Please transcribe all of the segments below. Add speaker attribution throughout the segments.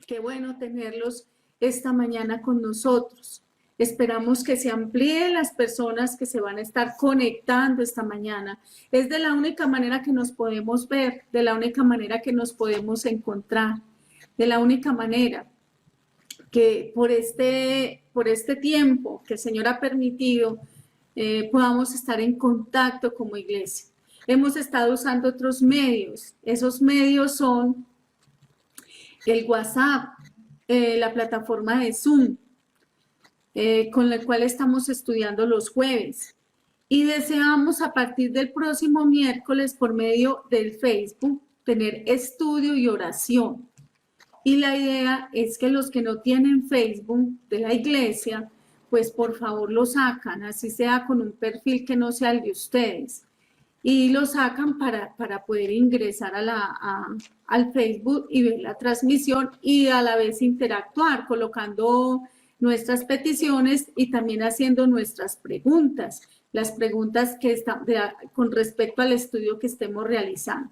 Speaker 1: Qué bueno tenerlos esta mañana con nosotros. Esperamos que se amplíen las personas que se van a estar conectando esta mañana. Es de la única manera que nos podemos ver, de la única manera que nos podemos encontrar, de la única manera que por este tiempo que el Señor ha permitido, podamos estar en contacto como iglesia. Hemos estado usando otros medios. Esos medios son el WhatsApp, la plataforma de Zoom, con la cual estamos estudiando los jueves. Y deseamos a partir del próximo miércoles, por medio del Facebook, tener estudio y oración. Y la idea es que los que no tienen Facebook de la iglesia, pues por favor lo sacan, así sea con un perfil que no sea el de ustedes. Y lo sacan para poder ingresar al Facebook y ver la transmisión y a la vez interactuar, colocando nuestras peticiones y también haciendo nuestras preguntas, las preguntas que están con respecto al estudio que estemos realizando.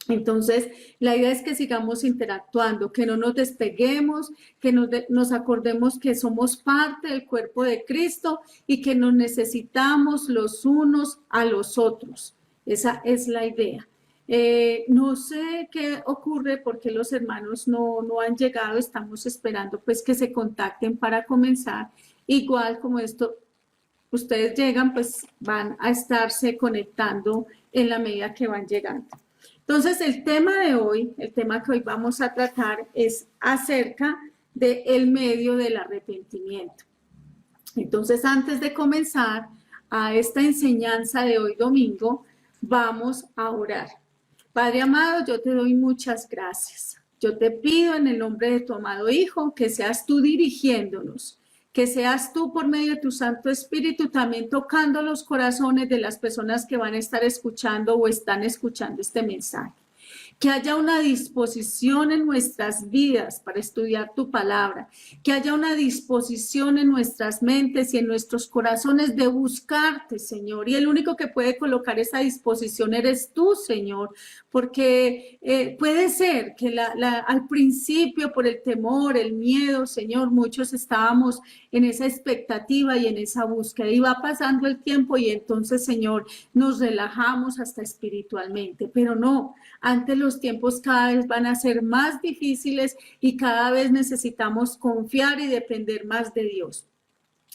Speaker 1: Entonces, la idea es que sigamos interactuando, que no nos despeguemos, que nos acordemos que somos parte del cuerpo de Cristo y que nos necesitamos los unos a los otros. Esa es la idea. No sé qué ocurre porque los hermanos no han llegado, estamos esperando pues que se contacten para comenzar. Igual como esto, ustedes llegan, pues van a estarse conectando en la medida que van llegando. Entonces, el tema de hoy, el tema que hoy vamos a tratar es acerca del medio del arrepentimiento. Entonces, antes de comenzar a esta enseñanza de hoy domingo, vamos a orar. Padre amado, yo te doy muchas gracias. Yo te pido en el nombre de tu amado Hijo que seas tú dirigiéndonos, que seas tú por medio de tu Santo Espíritu también tocando los corazones de las personas que van a estar escuchando o están escuchando este mensaje. Que haya una disposición en nuestras vidas para estudiar tu palabra, que haya una disposición en nuestras mentes y en nuestros corazones de buscarte, Señor. Y el único que puede colocar esa disposición eres tú, Señor, porque puede ser que al principio por el temor, el miedo, Señor, muchos estábamos en esa expectativa y en esa búsqueda. Y va pasando el tiempo y entonces, Señor, nos relajamos hasta espiritualmente, pero no. Ante los tiempos cada vez van a ser más difíciles y cada vez necesitamos confiar y depender más de Dios.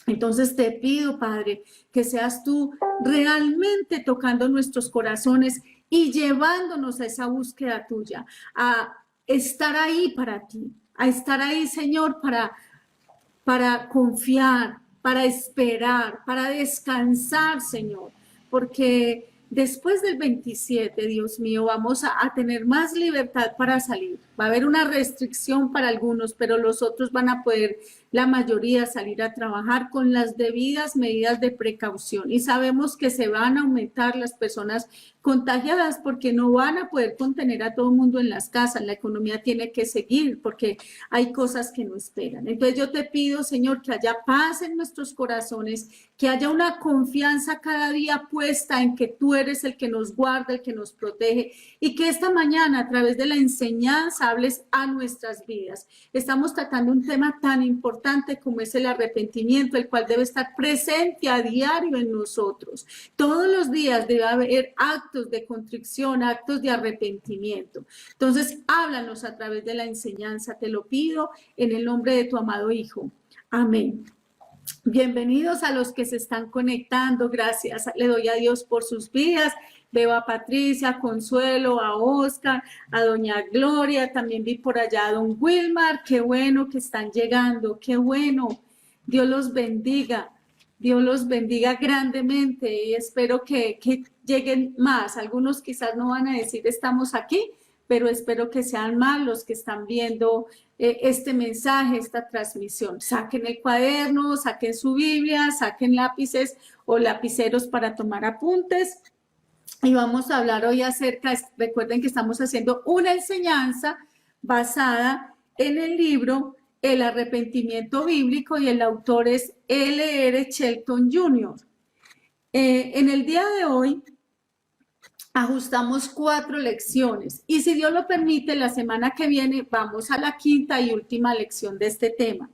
Speaker 1: Entonces te pido, Padre, que seas tú realmente tocando nuestros corazones y llevándonos a esa búsqueda tuya, a estar ahí para ti, a estar ahí, Señor, para confiar, para esperar, para descansar, Señor, porque después del 27, Dios mío, vamos a tener más libertad para salir. Va a haber una restricción para algunos, pero los otros van a poder, la mayoría, salir a trabajar con las debidas medidas de precaución. Y sabemos que se van a aumentar las personas contagiadas porque no van a poder contener a todo el mundo en las casas. La economía tiene que seguir porque hay cosas que no esperan. Entonces yo te pido, Señor, que haya paz en nuestros corazones, que haya una confianza cada día puesta en que tú eres el que nos guarda, el que nos protege y que esta mañana a través de la enseñanza hables a nuestras vidas. Estamos tratando un tema tan importante como es el arrepentimiento, el cual debe estar presente a diario en nosotros. Todos los días debe haber actos de contrición, actos de arrepentimiento. Entonces, háblanos a través de la enseñanza, te lo pido en el nombre de tu amado Hijo. Amén. Bienvenidos a los que se están conectando, gracias, le doy a Dios por sus vidas, veo a Patricia, a Consuelo, a Oscar, a doña Gloria, también vi por allá a don Wilmar, qué bueno que están llegando, qué bueno, Dios los bendiga grandemente y espero que lleguen más, algunos quizás no van a decir estamos aquí, pero espero que sean más los que están viendo este mensaje, esta transmisión. Saquen el cuaderno, saquen su Biblia, saquen lápices o lapiceros para tomar apuntes. Y vamos a hablar hoy acerca, recuerden que estamos haciendo una enseñanza basada en el libro El arrepentimiento bíblico y el autor es L.R. Shelton Jr. En el día de hoy ajustamos 4 lecciones y si Dios lo permite, la semana que viene vamos a la quinta y última lección de este tema.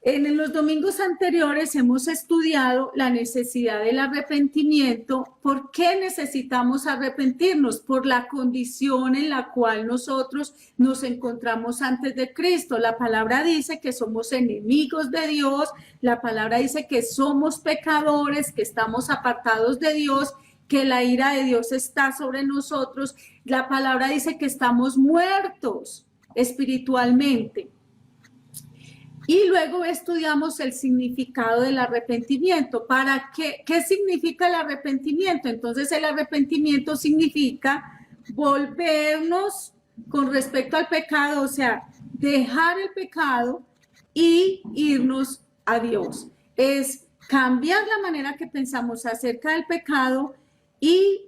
Speaker 1: En los domingos anteriores hemos estudiado la necesidad del arrepentimiento. ¿Por qué necesitamos arrepentirnos? Por la condición en la cual nosotros nos encontramos antes de Cristo. La palabra dice que somos enemigos de Dios, la palabra dice que somos pecadores, que estamos apartados de Dios, que la ira de Dios está sobre nosotros. La palabra dice que estamos muertos espiritualmente. Y luego estudiamos el significado del arrepentimiento. ¿Para qué? ¿Qué significa el arrepentimiento? Entonces, el arrepentimiento significa volvernos con respecto al pecado, o sea, dejar el pecado y irnos a Dios. Es cambiar la manera que pensamos acerca del pecado y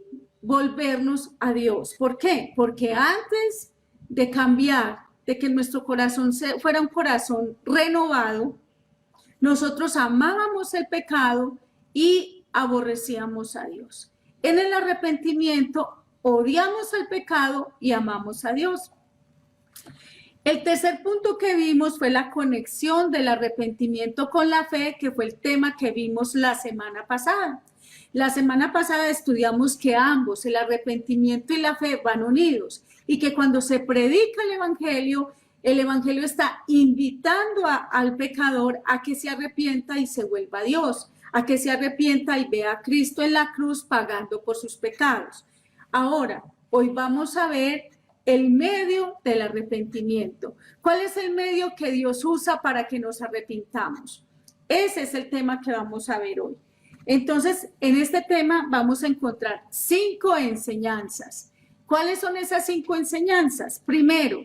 Speaker 1: volvernos a Dios. ¿Por qué? Porque antes de cambiar, de que nuestro corazón fuera un corazón renovado, nosotros amábamos el pecado y aborrecíamos a Dios. En el arrepentimiento odiamos el pecado y amamos a Dios. El tercer punto que vimos fue la conexión del arrepentimiento con la fe, que fue el tema que vimos la semana pasada. La semana pasada estudiamos que ambos, el arrepentimiento y la fe, van unidos y que cuando se predica el evangelio está invitando al pecador a que se arrepienta y se vuelva a Dios, a que se arrepienta y vea a Cristo en la cruz pagando por sus pecados. Ahora, hoy vamos a ver el medio del arrepentimiento. ¿Cuál es el medio que Dios usa para que nos arrepintamos? Ese es el tema que vamos a ver hoy. Entonces, en este tema vamos a encontrar 5 enseñanzas. ¿Cuáles son esas 5 enseñanzas? Primero,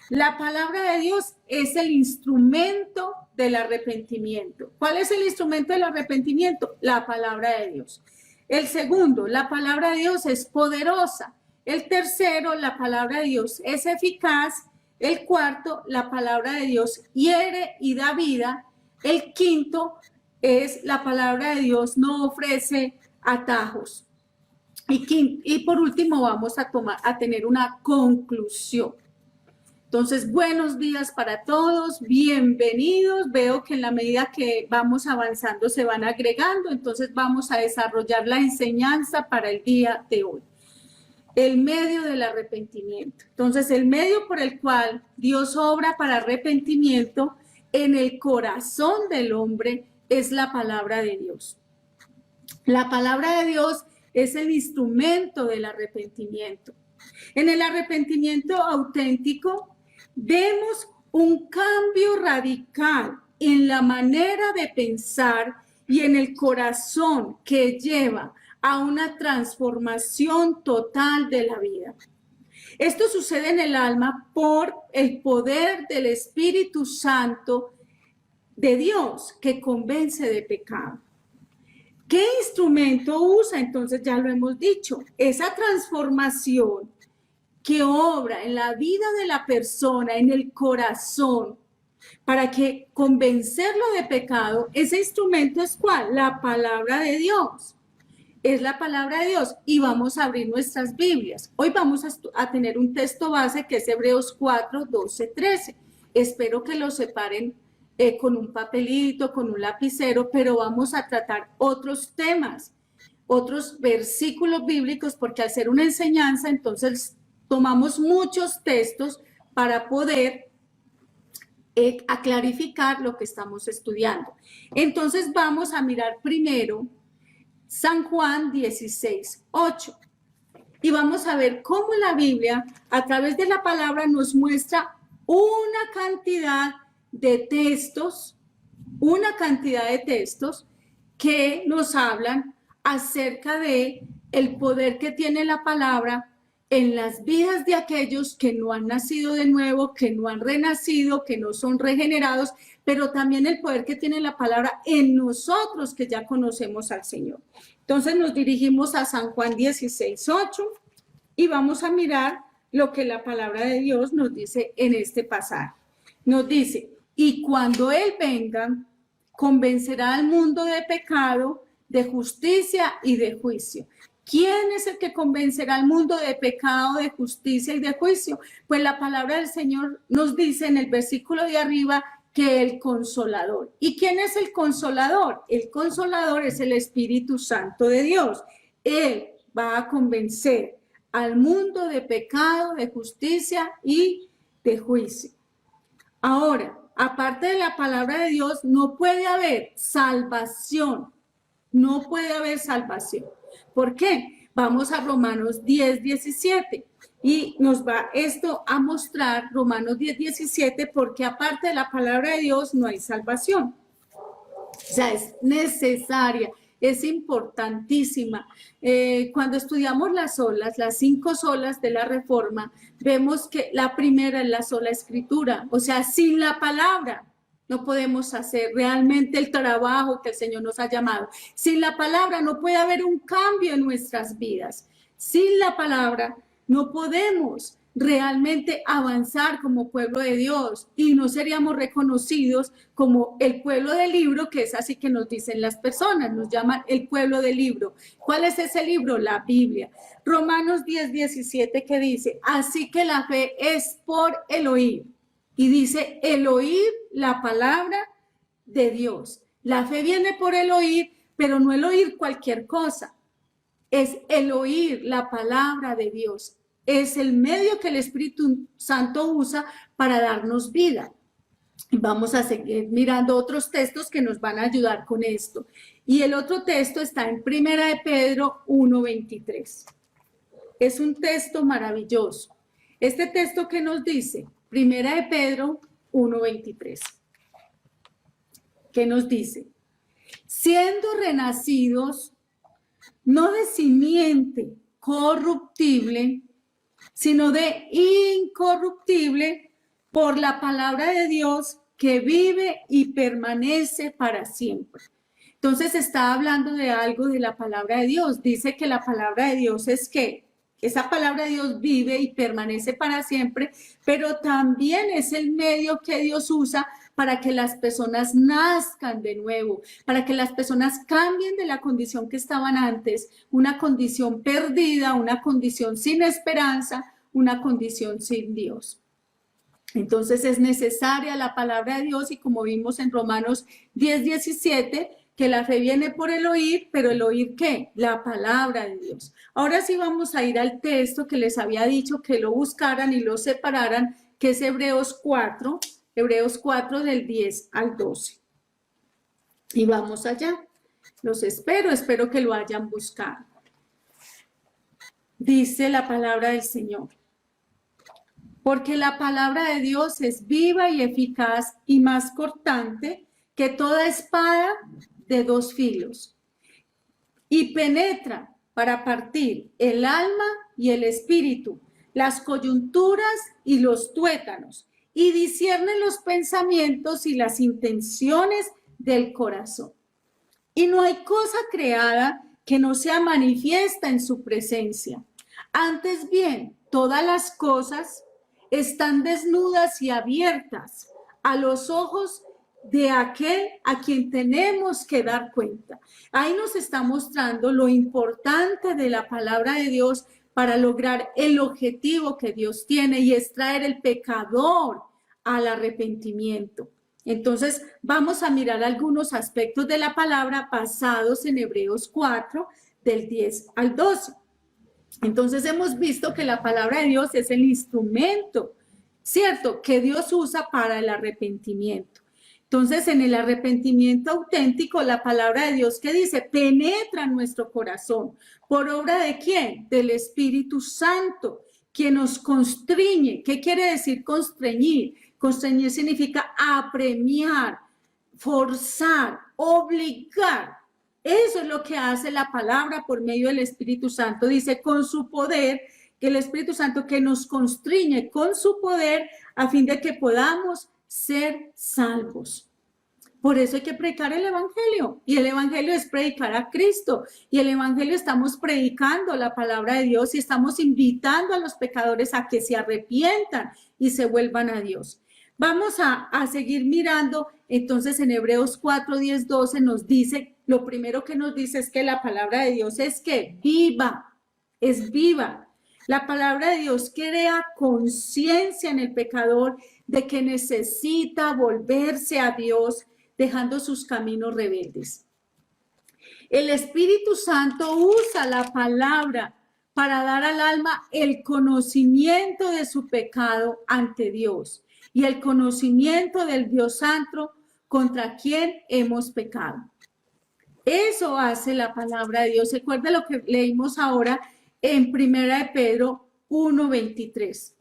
Speaker 1: la palabra de Dios es el instrumento del arrepentimiento. ¿Cuál es el instrumento del arrepentimiento? La palabra de Dios. El segundo, la palabra de Dios es poderosa. El tercero, la palabra de Dios es eficaz. El cuarto, la palabra de Dios hiere y da vida. El quinto es la palabra de Dios no ofrece atajos. Y por último vamos a tener una conclusión. Entonces, buenos días para todos, bienvenidos. Veo que en la medida que vamos avanzando se van agregando, entonces vamos a desarrollar la enseñanza para el día de hoy. El medio del arrepentimiento. Entonces, el medio por el cual Dios obra para arrepentimiento en el corazón del hombre es la palabra de Dios. La palabra de Dios es el instrumento del arrepentimiento. En el arrepentimiento auténtico vemos un cambio radical en la manera de pensar y en el corazón que lleva a una transformación total de la vida. Esto sucede en el alma por el poder del Espíritu Santo de Dios que convence de pecado. ¿Qué instrumento usa? Entonces ya lo hemos dicho, esa transformación que obra en la vida de la persona, en el corazón, para que convencerlo de pecado, ese instrumento es ¿cuál? La palabra de Dios. Es la palabra de Dios y vamos a abrir nuestras Biblias. Hoy vamos a tener un texto base que es Hebreos 4, 12, 13. Espero que lo separen con un papelito, con un lapicero, pero vamos a tratar otros temas, otros versículos bíblicos, porque al ser una enseñanza, entonces tomamos muchos textos para poder clarificar lo que estamos estudiando. Entonces vamos a mirar primero San Juan 16, 8. Y vamos a ver cómo la Biblia, a través de la palabra, nos muestra una cantidad de textos que nos hablan acerca de el poder que tiene la palabra en las vidas de aquellos que no han nacido de nuevo, que no han renacido, que no son regenerados, pero también el poder que tiene la palabra en nosotros que ya conocemos al Señor. Entonces nos dirigimos a San Juan 16, 8 y vamos a mirar lo que la palabra de Dios nos dice en este pasaje. Nos dice, y cuando Él venga, convencerá al mundo de pecado, de justicia y de juicio. ¿Quién es el que convencerá al mundo de pecado, de justicia y de juicio? Pues la palabra del Señor nos dice en el versículo de arriba que el Consolador. ¿Y quién es el Consolador? El Consolador es el Espíritu Santo de Dios. Él va a convencer al mundo de pecado, de justicia y de juicio. Ahora, aparte de la palabra de Dios, no puede haber salvación. No puede haber salvación. ¿Por qué? Vamos a Romanos 10:17 y nos va esto a mostrar Romanos 10:17 porque aparte de la palabra de Dios no hay salvación. O sea, es necesaria, es importantísima. Cuando estudiamos las solas, las 5 solas de la Reforma, vemos que la primera es la sola escritura, o sea, sin la palabra no podemos hacer realmente el trabajo que el Señor nos ha llamado. Sin la palabra no puede haber un cambio en nuestras vidas. Sin la palabra no podemos realmente avanzar como pueblo de Dios y no seríamos reconocidos como el pueblo del libro, que es así que nos dicen las personas, nos llaman el pueblo del libro. ¿Cuál es ese libro? La Biblia. Romanos 10:17 que dice, así que la fe es por el oír. Y dice, el oír la palabra de Dios. La fe viene por el oír, pero no el oír cualquier cosa. Es el oír la palabra de Dios. Es el medio que el Espíritu Santo usa para darnos vida. Vamos a seguir mirando otros textos que nos van a ayudar con esto. Y el otro texto está en 1 de Pedro 1:23. Es un texto maravilloso. Este texto que nos dice, 1 de Pedro 1:23, que nos dice, siendo renacidos, no de simiente corruptible, sino de incorruptible, por la palabra de Dios que vive y permanece para siempre. Entonces está hablando de algo de la palabra de Dios. Dice que la palabra de Dios es que esa palabra de Dios vive y permanece para siempre, pero también es el medio que Dios usa para que las personas nazcan de nuevo, para que las personas cambien de la condición que estaban antes, una condición perdida, una condición sin esperanza, una condición sin Dios. Entonces es necesaria la palabra de Dios y como vimos en Romanos 10:17, que la fe viene por el oír, pero el oír ¿qué? La palabra de Dios. Ahora sí vamos a ir al texto que les había dicho que lo buscaran y lo separaran, que es Hebreos 4 del 10 al 12. Y vamos allá. Los espero que lo hayan buscado. Dice la palabra del Señor. Porque la palabra de Dios es viva y eficaz y más cortante que toda espada de 2 filos y penetra para partir el alma y el espíritu, las coyunturas y los tuétanos, y discierne los pensamientos y las intenciones del corazón. Y no hay cosa creada que no sea manifiesta en su presencia. Antes bien, todas las cosas están desnudas y abiertas a los ojos de aquel a quien tenemos que dar cuenta. Ahí nos está mostrando lo importante de la palabra de Dios para lograr el objetivo que Dios tiene y es traer el pecador al arrepentimiento. Entonces vamos a mirar algunos aspectos de la palabra basados en Hebreos 4 del 10 al 12. Entonces hemos visto que la palabra de Dios es el instrumento, ¿cierto?, que Dios usa para el arrepentimiento. Entonces, en el arrepentimiento auténtico, la palabra de Dios que dice, penetra en nuestro corazón. ¿Por obra de quién? Del Espíritu Santo, quien nos constriñe. ¿Qué quiere decir constreñir? Constreñir significa apremiar, forzar, obligar. Eso es lo que hace la palabra por medio del Espíritu Santo. Dice, con su poder, que el Espíritu Santo que nos constriñe con su poder a fin de que podamos ser salvos. Por eso hay que predicar el evangelio, y el evangelio es predicar a Cristo, y el evangelio estamos predicando la palabra de Dios y estamos invitando a los pecadores a que se arrepientan y se vuelvan a Dios. Vamos a seguir mirando, entonces en Hebreos 4, 10, 12 nos dice, lo primero que nos dice es que la palabra de Dios es que viva, es viva. La palabra de Dios crea conciencia en el pecador de que necesita volverse a Dios, dejando sus caminos rebeldes. El Espíritu Santo usa la palabra para dar al alma el conocimiento de su pecado ante Dios y el conocimiento del Dios Santo contra quien hemos pecado. Eso hace la palabra de Dios. Recuerda lo que leímos ahora en Primera de Pedro 1:23,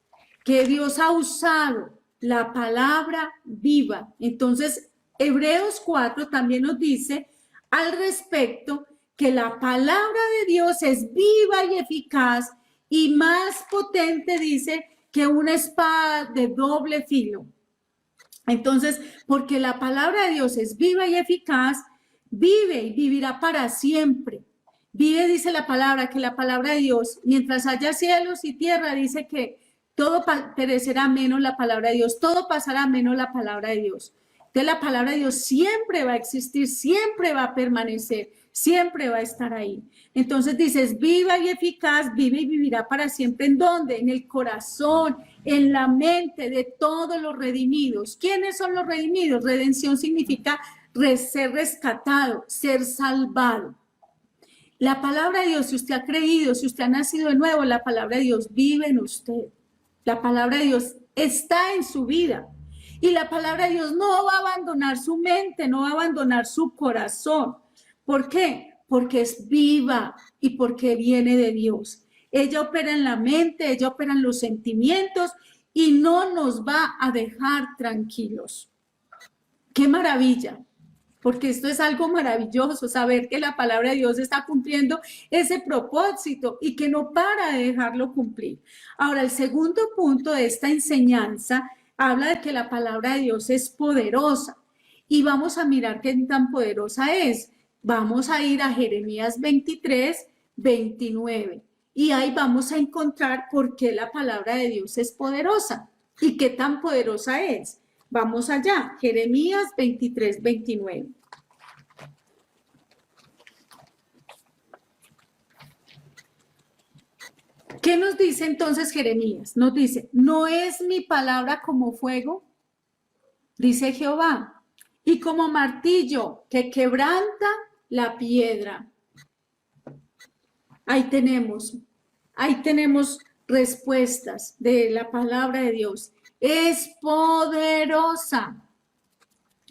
Speaker 1: que Dios ha usado la palabra viva. Entonces, Hebreos 4 también nos dice al respecto que la palabra de Dios es viva y eficaz y más potente, dice, que una espada de doble filo. Entonces, porque la palabra de Dios es viva y eficaz, vive y vivirá para siempre. Vive, dice la palabra, que la palabra de Dios, mientras haya cielos y tierra, dice que todo perecerá menos la palabra de Dios, todo pasará menos la palabra de Dios. Entonces la palabra de Dios siempre va a existir, siempre va a permanecer, siempre va a estar ahí. Entonces dices, viva y eficaz, vive y vivirá para siempre. ¿En dónde? En el corazón, en la mente de todos los redimidos. ¿Quiénes son los redimidos? Redención significa ser rescatado, ser salvado. La palabra de Dios, si usted ha creído, si usted ha nacido de nuevo, la palabra de Dios vive en usted. La palabra de Dios está en su vida. Y la palabra de Dios no va a abandonar su mente, no va a abandonar su corazón. ¿Por qué? Porque es viva y porque viene de Dios. Ella opera en la mente, ella opera en los sentimientos y no nos va a dejar tranquilos. ¡Qué maravilla! Porque esto es algo maravilloso, saber que la palabra de Dios está cumpliendo ese propósito y que no para de dejarlo cumplir. Ahora, el segundo punto de esta enseñanza habla de que la palabra de Dios es poderosa y vamos a mirar qué tan poderosa es. Vamos a ir a Jeremías 23, 29 y ahí vamos a encontrar por qué la palabra de Dios es poderosa y qué tan poderosa es. Vamos allá, Jeremías 23, 29. ¿Qué nos dice entonces Jeremías? Nos dice, ¿no es mi palabra como fuego? Dice Jehová, y como martillo que quebranta la piedra. Ahí tenemos respuestas de la palabra de Dios. Es poderosa.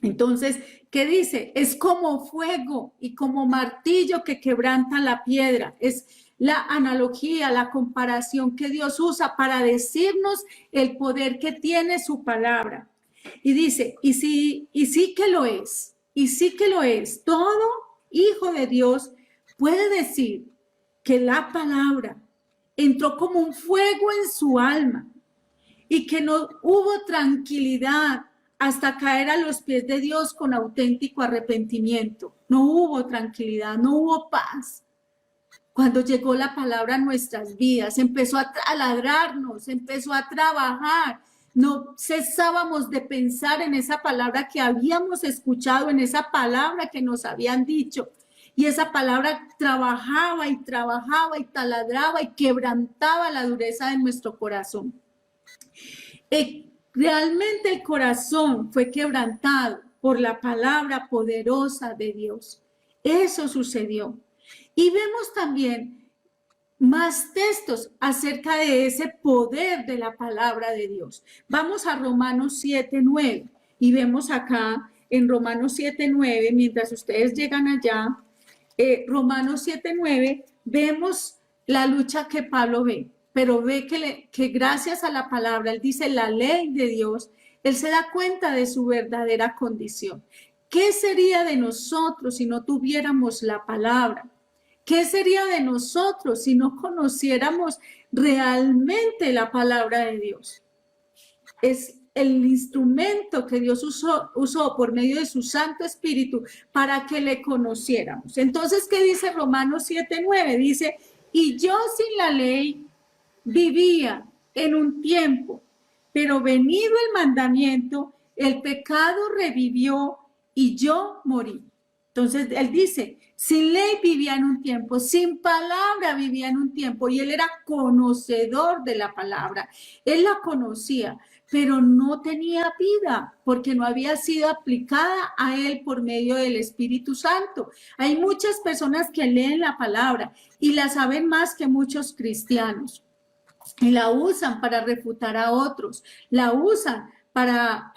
Speaker 1: Entonces, ¿qué dice? Es como fuego y como martillo que quebranta la piedra. Es la analogía, la comparación que Dios usa para decirnos el poder que tiene su palabra. Y dice, y sí que lo es, y sí que lo es. Todo hijo de Dios puede decir que la palabra entró como un fuego en su alma y que no hubo tranquilidad hasta caer a los pies de Dios con auténtico arrepentimiento. No hubo tranquilidad, no hubo paz. Cuando llegó la palabra a nuestras vidas, empezó a taladrarnos, empezó a trabajar. No cesábamos de pensar en esa palabra que habíamos escuchado, en esa palabra que nos habían dicho. Y esa palabra trabajaba y trabajaba y taladraba y quebrantaba la dureza de nuestro corazón. Realmente el corazón fue quebrantado por la palabra poderosa de Dios. Eso sucedió. Y vemos también más textos acerca de ese poder de la palabra de Dios. Vamos a Romanos 7:9 y vemos acá en Romanos 7:9, mientras ustedes llegan allá, Romanos 7:9, vemos la lucha que Pablo ve, pero ve que gracias a la palabra, él dice la ley de Dios, él se da cuenta de su verdadera condición. ¿Qué sería de nosotros si no tuviéramos la palabra? ¿Qué sería de nosotros si no conociéramos realmente la palabra de Dios? Es el instrumento que Dios usó por medio de su Santo Espíritu para que le conociéramos. Entonces, ¿qué dice Romanos 7:9? Dice, y yo sin la ley vivía en un tiempo pero venido el mandamiento, el pecado revivió y yo morí. Entonces él dice, sin ley vivía en un tiempo, sin palabra vivía en un tiempo, y él era conocedor de la palabra, él la conocía, pero no tenía vida porque no había sido aplicada a él por medio del Espíritu Santo. Hay muchas personas que leen la palabra y la saben más que muchos cristianos, y la usan para refutar a otros, la usan para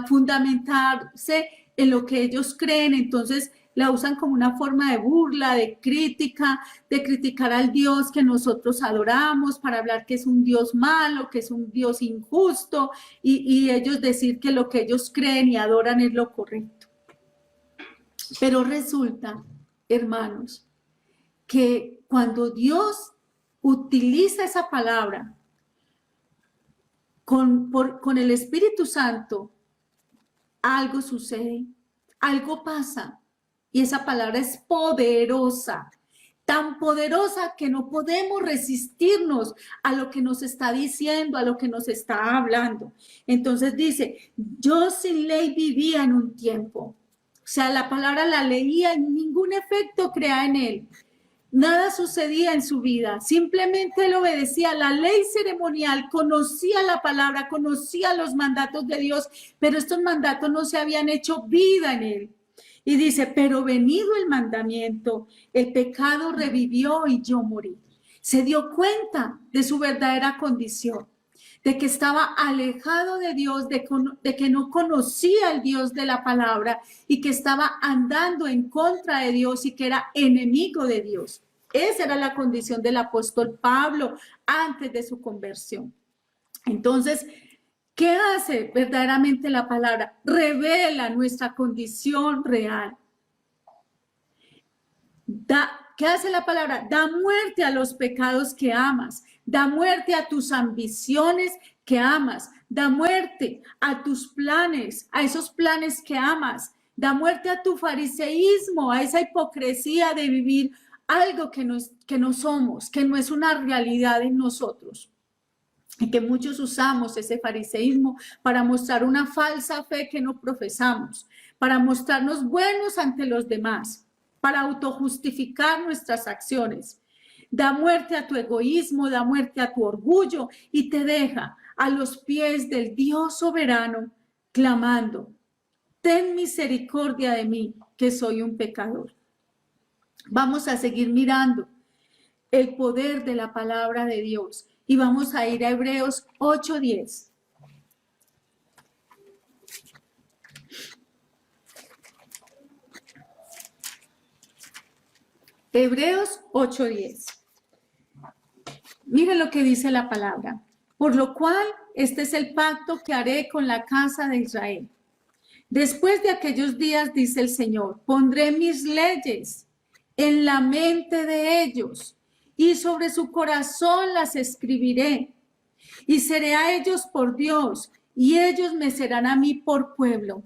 Speaker 1: fundamentarse en lo que ellos creen. Entonces la usan como una forma de burla, de crítica, de criticar al Dios que nosotros adoramos, para hablar que es un Dios malo, que es un Dios injusto, y ellos decir que lo que ellos creen y adoran es lo correcto. Pero resulta, hermanos, que cuando Dios utiliza esa palabra con el Espíritu Santo, algo sucede, algo pasa, y esa palabra es poderosa, tan poderosa que no podemos resistirnos a lo que nos está diciendo, a lo que nos está hablando. Entonces dice, yo sin ley vivía en un tiempo. O sea, la palabra la leía y ningún efecto crea en él. Nada sucedía en su vida, simplemente él obedecía la ley ceremonial, conocía la palabra, conocía los mandatos de Dios, pero estos mandatos no se habían hecho vida en él. Y dice, pero venido el mandamiento, el pecado revivió y yo morí. Se dio cuenta de su verdadera condición, de que estaba alejado de Dios, de que no conocía al Dios de la palabra y que estaba andando en contra de Dios y que era enemigo de Dios. Esa era la condición del apóstol Pablo antes de su conversión. Entonces, ¿qué hace verdaderamente la palabra? Revela nuestra condición real. ¿Qué hace la palabra? Da muerte a los pecados que amas, da muerte a tus ambiciones que amas, da muerte a tus planes, a esos planes que amas, da muerte a tu fariseísmo, a esa hipocresía de vivir algo que no somos, que no es una realidad en nosotros. Y que muchos usamos ese fariseísmo para mostrar una falsa fe que no profesamos, para mostrarnos buenos ante los demás, para autojustificar nuestras acciones. Da muerte a tu egoísmo, da muerte a tu orgullo y te deja a los pies del Dios soberano clamando, ten misericordia de mí, que soy un pecador. Vamos a seguir mirando el poder de la palabra de Dios y vamos a ir a Hebreos 8:10. Hebreos 8:10. Miren lo que dice la palabra. Por lo cual, este es el pacto que haré con la casa de Israel. Después de aquellos días, dice el Señor, pondré mis leyes en la mente de ellos y sobre su corazón las escribiré. Y seré a ellos por Dios y ellos me serán a mí por pueblo.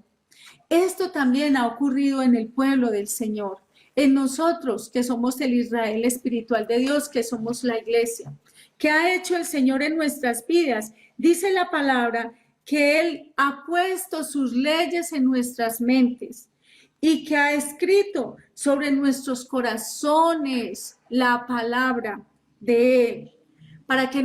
Speaker 1: Esto también ha ocurrido en el pueblo del Señor, en nosotros que somos el Israel espiritual de Dios, que somos la iglesia. ¿Qué ha hecho el Señor en nuestras vidas? Dice la palabra que Él ha puesto sus leyes en nuestras mentes y que ha escrito sobre nuestros corazones la palabra de Él, para que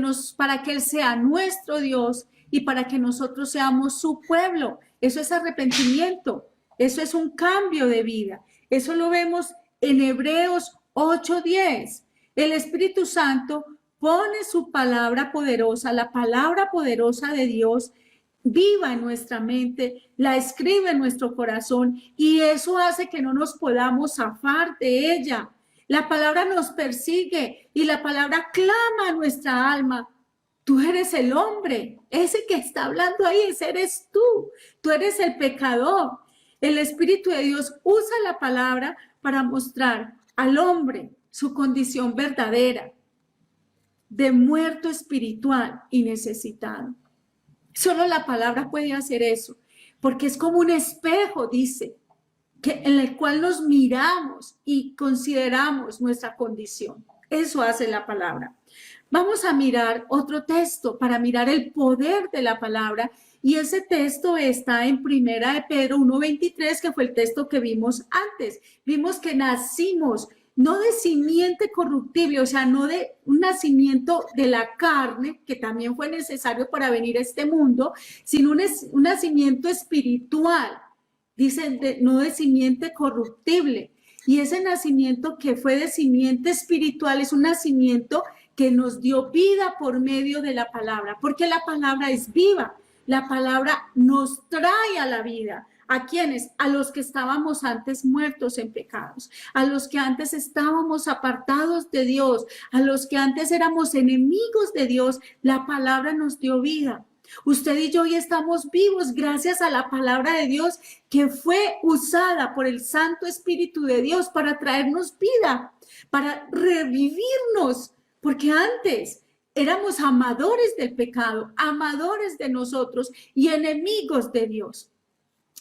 Speaker 1: Él sea nuestro Dios y para que nosotros seamos su pueblo. Eso es arrepentimiento, eso es un cambio de vida. Eso lo vemos en Hebreos 8:10. El Espíritu Santo pone su palabra poderosa, la palabra poderosa de Dios, viva en nuestra mente, la escribe en nuestro corazón y eso hace que no nos podamos zafar de ella. La palabra nos persigue y la palabra clama a nuestra alma. Tú eres el hombre, ese que está hablando ahí, ese eres tú. Tú eres el pecador. El Espíritu de Dios usa la palabra para mostrar al hombre su condición verdadera de muerto espiritual y necesitado. Solo la palabra puede hacer eso, porque es como un espejo, dice, en el cual nos miramos y consideramos nuestra condición. Eso hace la palabra. Vamos a mirar otro texto para mirar el poder de la palabra y ese texto está en Primera de Pedro 1:23, que fue el texto que vimos antes. Vimos que nacimos no de simiente corruptible, o sea, no de un nacimiento de la carne, que también fue necesario para venir a este mundo, sino un nacimiento espiritual. Dicen, no de simiente corruptible. Y ese nacimiento que fue de simiente espiritual es un nacimiento que nos dio vida por medio de la palabra, porque la palabra es viva, la palabra nos trae a la vida. ¿A quiénes? A los que estábamos antes muertos en pecados, a los que antes estábamos apartados de Dios, a los que antes éramos enemigos de Dios, la palabra nos dio vida. Usted y yo hoy estamos vivos gracias a la palabra de Dios que fue usada por el Santo Espíritu de Dios para traernos vida, para revivirnos, porque antes éramos amadores del pecado, amadores de nosotros y enemigos de Dios.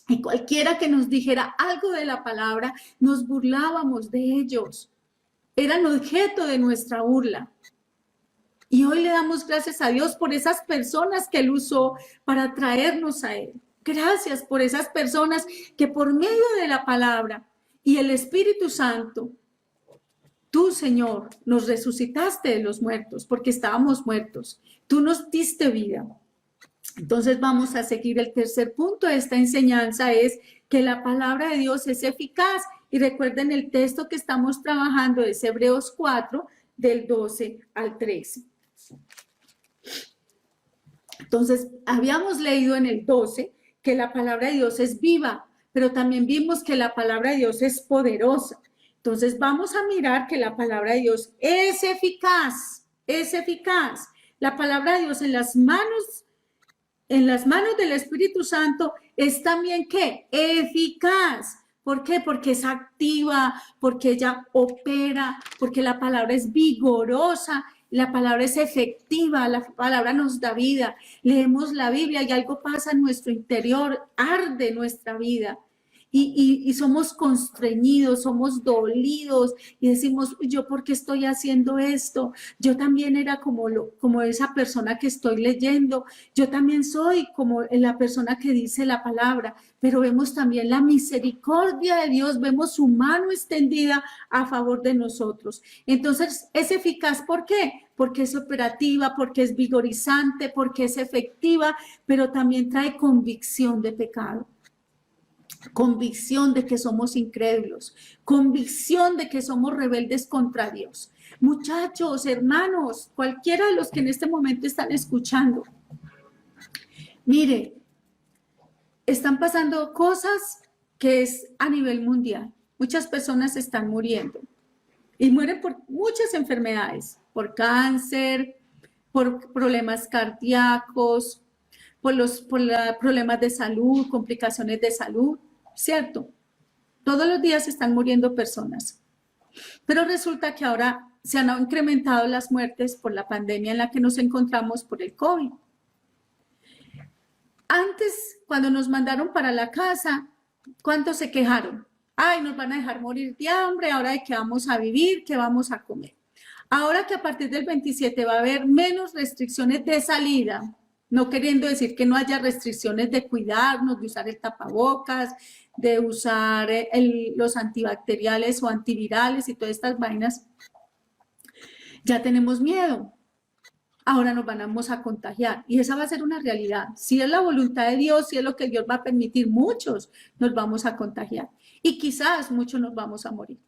Speaker 1: Y cualquiera que nos dijera algo de la palabra, nos burlábamos de ellos. Eran objeto de nuestra burla. Y hoy le damos gracias a Dios por esas personas que Él usó para traernos a Él. Gracias por esas personas que por medio de la palabra y el Espíritu Santo, tú, Señor, nos resucitaste de los muertos porque estábamos muertos. Tú nos diste vida. Entonces vamos a seguir. El tercer punto de esta enseñanza es que la palabra de Dios es eficaz. Y recuerden, el texto que estamos trabajando es Hebreos 4, del 12 al 13. Entonces, habíamos leído en el 12 que la palabra de Dios es viva, pero también vimos que la palabra de Dios es poderosa. Entonces, vamos a mirar que la palabra de Dios es eficaz, es eficaz. La palabra de Dios en las manos del Espíritu Santo es también, ¿qué? Eficaz. ¿Por qué? Porque es activa, porque ella opera, porque la palabra es vigorosa, la palabra es efectiva, la palabra nos da vida. Leemos la Biblia y algo pasa en nuestro interior, arde nuestra vida. Y somos constreñidos, somos dolidos y decimos, ¿yo por qué estoy haciendo esto? Yo también era como esa persona que estoy leyendo, yo también soy como la persona que dice la palabra, pero vemos también la misericordia de Dios, vemos su mano extendida a favor de nosotros. Entonces, ¿es eficaz? ¿Por qué? Porque es operativa, porque es vigorizante, porque es efectiva, pero también trae convicción de pecado. Convicción de que somos incrédulos, convicción de que somos rebeldes contra Dios. Muchachos, hermanos, cualquiera de los que en este momento están escuchando, mire, están pasando cosas que es a nivel mundial. Muchas personas están muriendo y mueren por muchas enfermedades, por cáncer, por problemas cardíacos, por problemas de salud, complicaciones de salud. ¿Cierto? Todos los días están muriendo personas. Pero resulta que ahora se han incrementado las muertes por la pandemia en la que nos encontramos por el COVID. Antes, cuando nos mandaron para la casa, ¿cuántos se quejaron? Ay, nos van a dejar morir de hambre, ahora de qué vamos a vivir, qué vamos a comer. Ahora que a partir del 27 va a haber menos restricciones de salida, no queriendo decir que no haya restricciones de cuidarnos, de usar el tapabocas, de usar los antibacteriales o antivirales y todas estas vainas, ya tenemos miedo. Ahora nos vamos a contagiar y esa va a ser una realidad. Si es la voluntad de Dios, si es lo que Dios va a permitir, muchos nos vamos a contagiar y quizás muchos nos vamos a morir.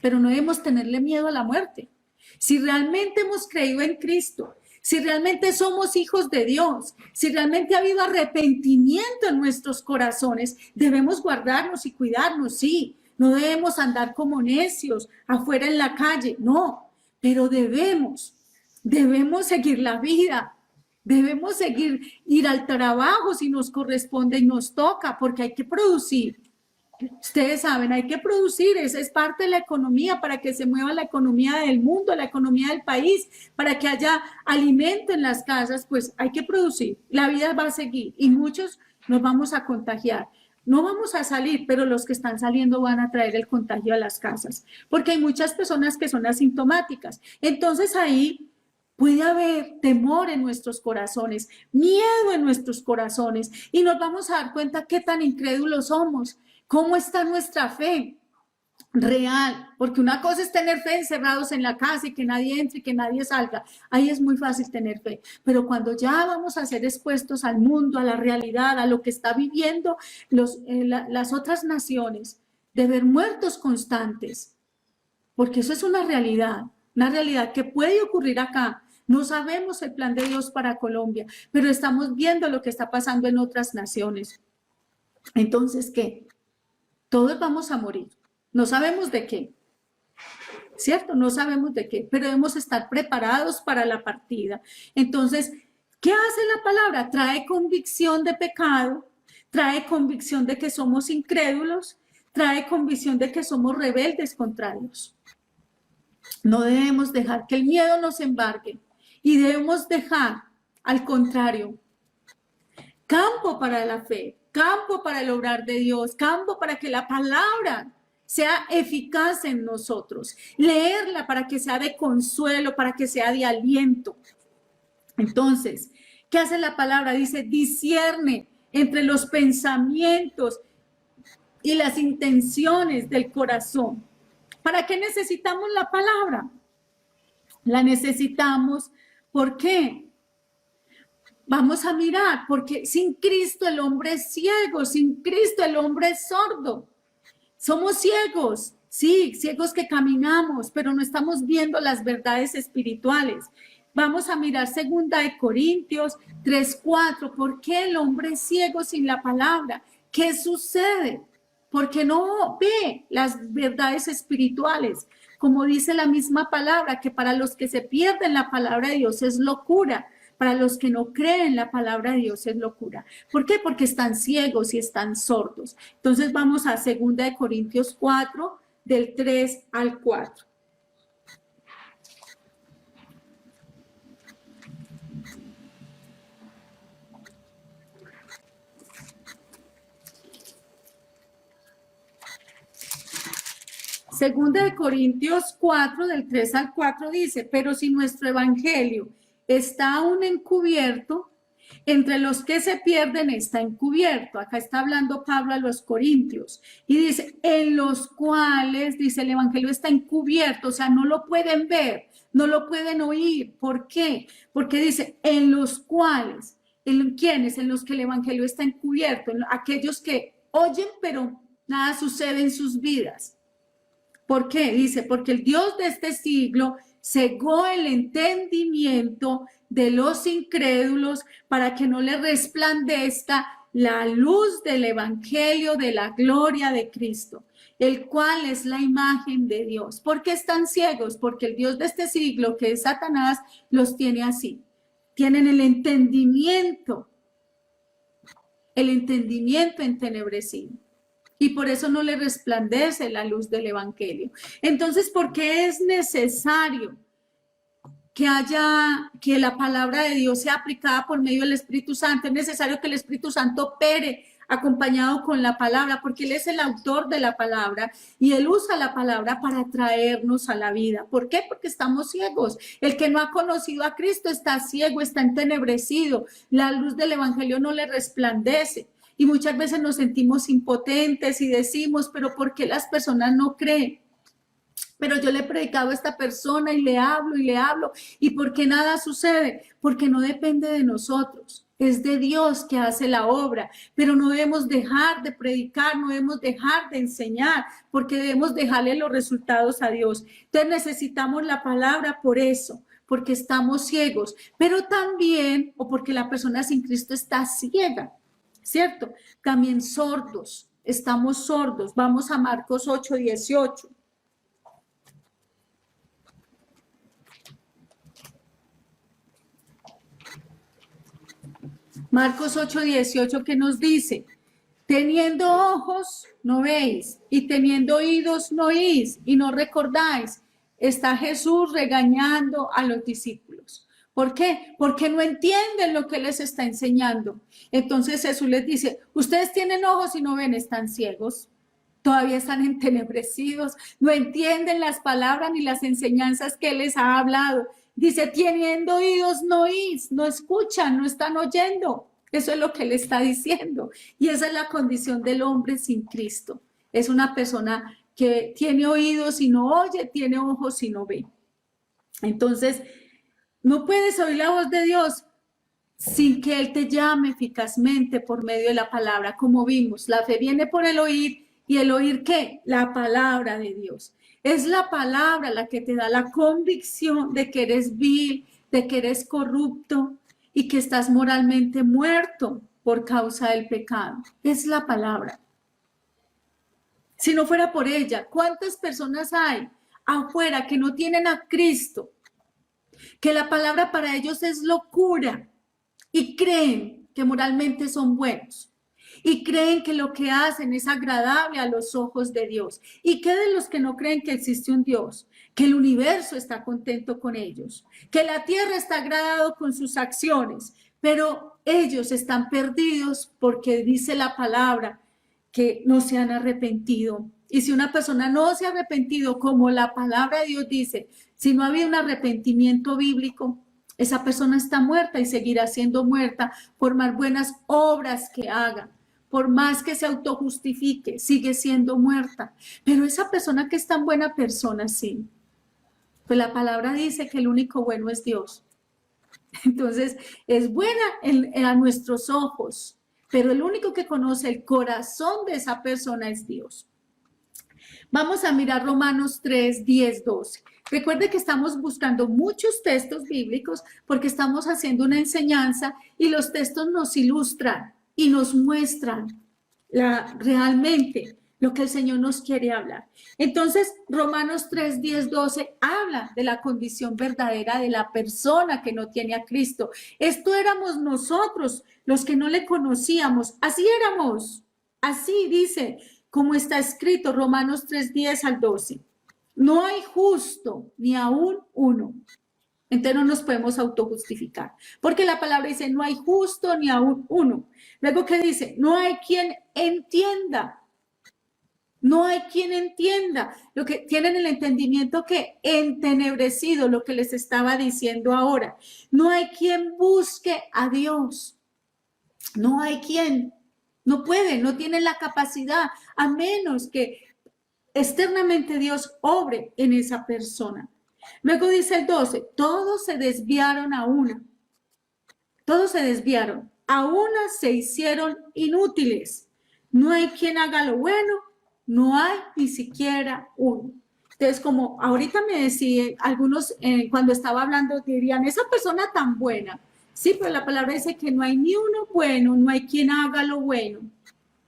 Speaker 1: Pero no debemos tenerle miedo a la muerte. Si realmente hemos creído en Cristo, si realmente somos hijos de Dios, si realmente ha habido arrepentimiento en nuestros corazones, debemos guardarnos y cuidarnos, sí. No debemos andar como necios afuera en la calle, no. Pero debemos seguir la vida, debemos ir al trabajo si nos corresponde y nos toca, porque hay que producir. Ustedes saben, hay que producir, esa es parte de la economía, para que se mueva la economía del mundo, la economía del país, para que haya alimento en las casas, pues hay que producir. La vida va a seguir y muchos nos vamos a contagiar. No vamos a salir, pero los que están saliendo van a traer el contagio a las casas, porque hay muchas personas que son asintomáticas. Entonces ahí Puede haber temor en nuestros corazones, miedo en nuestros corazones, y nos vamos a dar cuenta qué tan incrédulos somos, cómo está nuestra fe real, porque una cosa es tener fe encerrados en la casa y que nadie entre y que nadie salga, ahí es muy fácil tener fe, pero cuando ya vamos a ser expuestos al mundo, a la realidad, a lo que está viviendo las otras naciones, de ver muertos constantes, porque eso es una realidad que puede ocurrir acá. No sabemos el plan de Dios para Colombia, pero estamos viendo lo que está pasando en otras naciones. Entonces, ¿qué? Todos vamos a morir. No sabemos de qué, ¿cierto? No sabemos de qué, pero debemos estar preparados para la partida. Entonces, ¿qué hace la palabra? Trae convicción de pecado, trae convicción de que somos incrédulos, trae convicción de que somos rebeldes contra Dios. No debemos dejar que el miedo nos embargue y debemos dejar, al contrario, campo para la fe, campo para el obrar de Dios, campo para que la palabra sea eficaz en nosotros, leerla para que sea de consuelo, para que sea de aliento. Entonces, ¿qué hace la palabra? Dice, discierne entre los pensamientos y las intenciones del corazón. ¿Para qué necesitamos la palabra? La necesitamos, ¿por qué? Vamos a mirar, porque sin Cristo el hombre es ciego, sin Cristo el hombre es sordo. Somos ciegos, sí, ciegos que caminamos, pero no estamos viendo las verdades espirituales. Vamos a mirar 2 Corintios 3:4. ¿Por qué el hombre es ciego sin la palabra? ¿Qué sucede? Porque no ve las verdades espirituales. Como dice la misma palabra, que para los que se pierden la palabra de Dios es locura. Para los que no creen la palabra de Dios es locura. ¿Por qué? Porque están ciegos y están sordos. Entonces vamos a 2 Corintios 4, del 3 al 4. Segunda de Corintios 4, del 3 al 4 dice, pero si nuestro evangelio está aún encubierto, entre los que se pierden está encubierto. Acá está hablando Pablo a los corintios y dice, en los cuales, dice, el evangelio está encubierto, o sea, no lo pueden ver, no lo pueden oír. ¿Por qué? Porque dice, en los cuales, ¿en quiénes? En los que el evangelio está encubierto, en aquellos que oyen, pero nada sucede en sus vidas. ¿Por qué? Dice, porque el Dios de este siglo cegó el entendimiento de los incrédulos para que no les resplandezca la luz del evangelio de la gloria de Cristo, el cual es la imagen de Dios. ¿Por qué están ciegos? Porque el Dios de este siglo, que es Satanás, los tiene así. Tienen el entendimiento entenebrecido. Y por eso no le resplandece la luz del evangelio. Entonces, ¿por qué es necesario que la palabra de Dios sea aplicada por medio del Espíritu Santo? Es necesario que el Espíritu Santo opere acompañado con la palabra, porque Él es el autor de la palabra y Él usa la palabra para traernos a la vida. ¿Por qué? Porque estamos ciegos. El que no ha conocido a Cristo está ciego, está entenebrecido. La luz del evangelio no le resplandece. Y muchas veces nos sentimos impotentes y decimos, pero ¿por qué las personas no creen? Pero yo le he predicado a esta persona y le hablo, ¿y por qué nada sucede? Porque no depende de nosotros, es de Dios que hace la obra, pero no debemos dejar de predicar, no debemos dejar de enseñar, porque debemos dejarle los resultados a Dios. Entonces necesitamos la palabra por eso, porque estamos ciegos, pero también, o porque la persona sin Cristo está ciega, ¿cierto? También sordos, estamos sordos. Vamos a Marcos 8:18. Marcos 8:18, que nos dice, teniendo ojos no veis y teniendo oídos no oís y no recordáis. Está Jesús regañando a los discípulos. ¿Por qué? Porque no entienden lo que les está enseñando. Entonces Jesús les dice, ustedes tienen ojos y no ven, están ciegos, todavía están entenebrecidos, no entienden las palabras ni las enseñanzas que Él les ha hablado. Dice, teniendo oídos no oís, no escuchan, no están oyendo. Eso es lo que él está diciendo. Y esa es la condición del hombre sin Cristo. Es una persona que tiene oídos y no oye, tiene ojos y no ve. Entonces, no puedes oír la voz de Dios sin que Él te llame eficazmente por medio de la palabra, como vimos. La fe viene por el oír, y el oír, ¿qué? La palabra de Dios. Es la palabra la que te da la convicción de que eres vil, de que eres corrupto y que estás moralmente muerto por causa del pecado. Es la palabra. Si no fuera por ella, ¿cuántas personas hay afuera que no tienen a Cristo? Que la palabra para ellos es locura y creen que moralmente son buenos y creen que lo que hacen es agradable a los ojos de Dios. ¿Y qué de los que no creen que existe un Dios? Que el universo está contento con ellos, que la tierra está agradado con sus acciones, pero ellos están perdidos porque dice la palabra que no se han arrepentido. Y si una persona no se ha arrepentido, como la palabra de Dios dice, si no había un arrepentimiento bíblico, esa persona está muerta y seguirá siendo muerta por más buenas obras que haga, por más que se autojustifique, sigue siendo muerta. Pero esa persona que es tan buena persona, sí, pues la palabra dice que el único bueno es Dios. Entonces, es buena a nuestros ojos, pero el único que conoce el corazón de esa persona es Dios. Vamos a mirar Romanos 3, 10, 12. Recuerde que estamos buscando muchos textos bíblicos porque estamos haciendo una enseñanza y los textos nos ilustran y nos muestran realmente lo que el Señor nos quiere hablar. Entonces, Romanos 3, 10, 12 habla de la condición verdadera de la persona que no tiene a Cristo. Esto éramos nosotros, los que no le conocíamos. Así éramos. Así dice, como está escrito, Romanos 3, 10 al 12. No hay justo ni aún uno. Entonces no nos podemos autojustificar, porque la palabra dice, no hay justo ni aún uno. Luego, ¿qué dice? No hay quien entienda. No hay quien entienda. Lo que tienen el entendimiento que entenebrecido, lo que les estaba diciendo ahora. No hay quien busque a Dios. No hay quien. No puede, no tiene la capacidad, a menos que externamente Dios obre en esa persona. Luego dice el 12, todos se desviaron a una. Todos se desviaron. A una se hicieron inútiles. No hay quien haga lo bueno, no hay ni siquiera uno. Entonces, como ahorita me decía, algunos cuando estaba hablando dirían, esa persona tan buena. Sí, pero la palabra dice que no hay ni uno bueno, no hay quien haga lo bueno.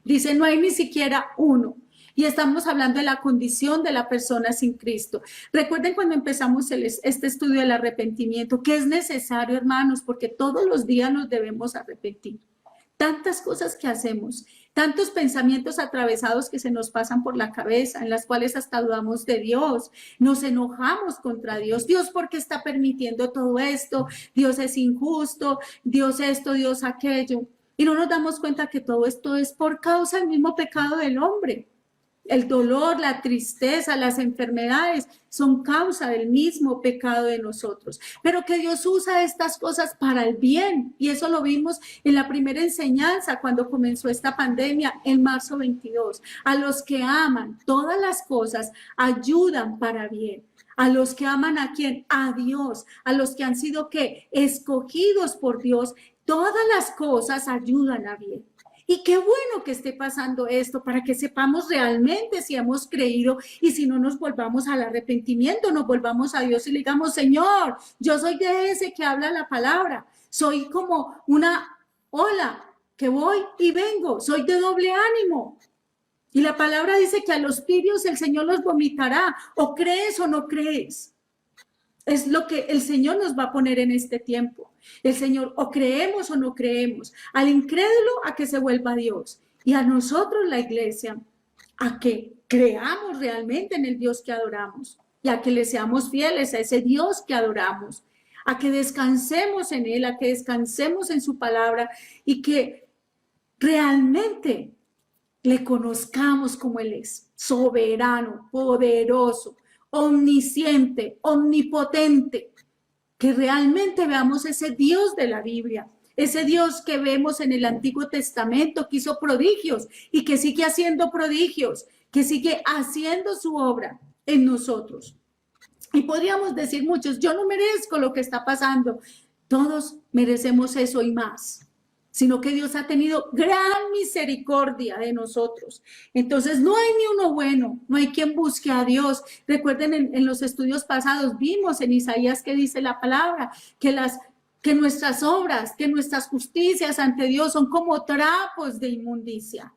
Speaker 1: Dice, no hay ni siquiera uno. Y estamos hablando de la condición de la persona sin Cristo. Recuerden cuando empezamos este estudio del arrepentimiento, que es necesario, hermanos, porque todos los días nos debemos arrepentir. Tantas cosas que hacemos, tantos pensamientos atravesados que se nos pasan por la cabeza, en las cuales hasta dudamos de Dios, nos enojamos contra Dios. Dios, ¿por qué está permitiendo todo esto? Dios es injusto, Dios esto, Dios aquello. Y no nos damos cuenta que todo esto es por causa del mismo pecado del hombre. El dolor, la tristeza, las enfermedades son causa del mismo pecado de nosotros. Pero que Dios usa estas cosas para el bien. Y eso lo vimos en la primera enseñanza cuando comenzó esta pandemia en marzo 22. A los que aman todas las cosas ayudan para bien. A los que aman a quién? A Dios. A los que han sido ¿qué? Escogidos por Dios. Todas las cosas ayudan a bien. Y qué bueno que esté pasando esto para que sepamos realmente si hemos creído y si no nos volvamos al arrepentimiento, nos volvamos a Dios y le digamos, Señor, yo soy de ese que habla la palabra, soy como una ola que voy y vengo, soy de doble ánimo. Y la palabra dice que a los tibios el Señor los vomitará, o crees o no crees. Es lo que el Señor nos va a poner en este tiempo. El Señor, o creemos o no creemos. Al incrédulo, a que se vuelva a Dios. Y a nosotros, la iglesia, a que creamos realmente en el Dios que adoramos. Y a que le seamos fieles a ese Dios que adoramos. A que descansemos en Él, a que descansemos en su palabra. Y que realmente le conozcamos como Él es. Soberano, poderoso, omnisciente, omnipotente, que realmente veamos ese Dios de la Biblia, ese Dios que vemos en el Antiguo Testamento, que hizo prodigios y que sigue haciendo prodigios, que sigue haciendo su obra en nosotros. Y podríamos decir muchos, yo no merezco lo que está pasando. Todos merecemos eso y más, sino que Dios ha tenido gran misericordia de nosotros. Entonces no hay ni uno bueno, no hay quien busque a Dios. Recuerden, en los estudios pasados vimos en Isaías que dice la palabra, que nuestras obras, que nuestras justicias ante Dios son como trapos de inmundicia,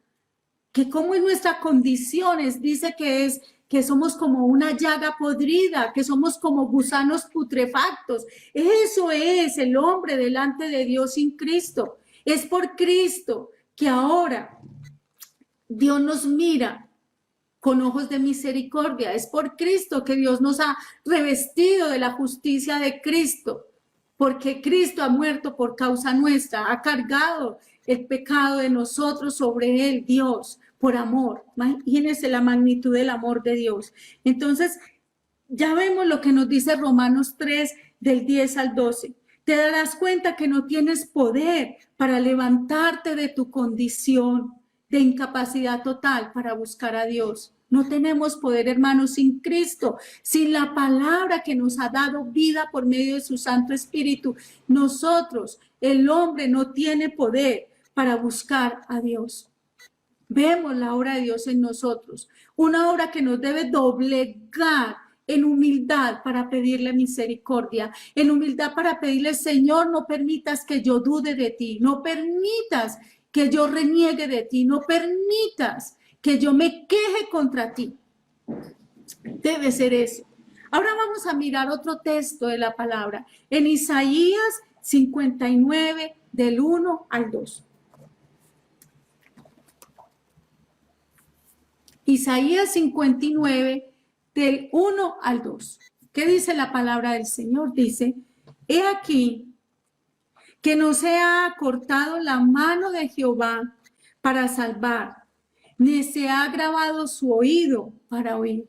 Speaker 1: que como en nuestras condiciones dice que somos como una llaga podrida, que somos como gusanos putrefactos. Eso es el hombre delante de Dios sin Cristo. Es por Cristo que ahora Dios nos mira con ojos de misericordia. Es por Cristo que Dios nos ha revestido de la justicia de Cristo, porque Cristo ha muerto por causa nuestra, ha cargado el pecado de nosotros sobre él, Dios, por amor. Imagínense la magnitud del amor de Dios. Entonces, ya vemos lo que nos dice Romanos 3, del 10 al 12. Te darás cuenta que no tienes poder para levantarte de tu condición de incapacidad total para buscar a Dios. No tenemos poder, hermanos, sin Cristo, sin la palabra que nos ha dado vida por medio de su Santo Espíritu. Nosotros, el hombre, no tiene poder para buscar a Dios. Vemos la obra de Dios en nosotros, una obra que nos debe doblegar en humildad para pedirle misericordia, en humildad para pedirle, Señor, no permitas que yo dude de ti, no permitas que yo reniegue de ti, no permitas que yo me queje contra ti. Debe ser eso. Ahora vamos a mirar otro texto de la palabra, en Isaías 59, del 1 al 2. Isaías 59, del 1 al 2. ¿Qué dice la palabra del Señor? Dice, he aquí que no se ha cortado la mano de Jehová para salvar, ni se ha agravado su oído para oír.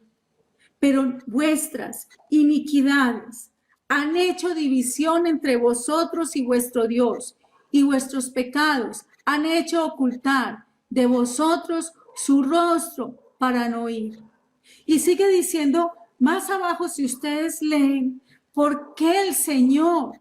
Speaker 1: Pero vuestras iniquidades han hecho división entre vosotros y vuestro Dios, y vuestros pecados han hecho ocultar de vosotros su rostro para no oír. Y sigue diciendo más abajo, si ustedes leen, ¿por qué el Señor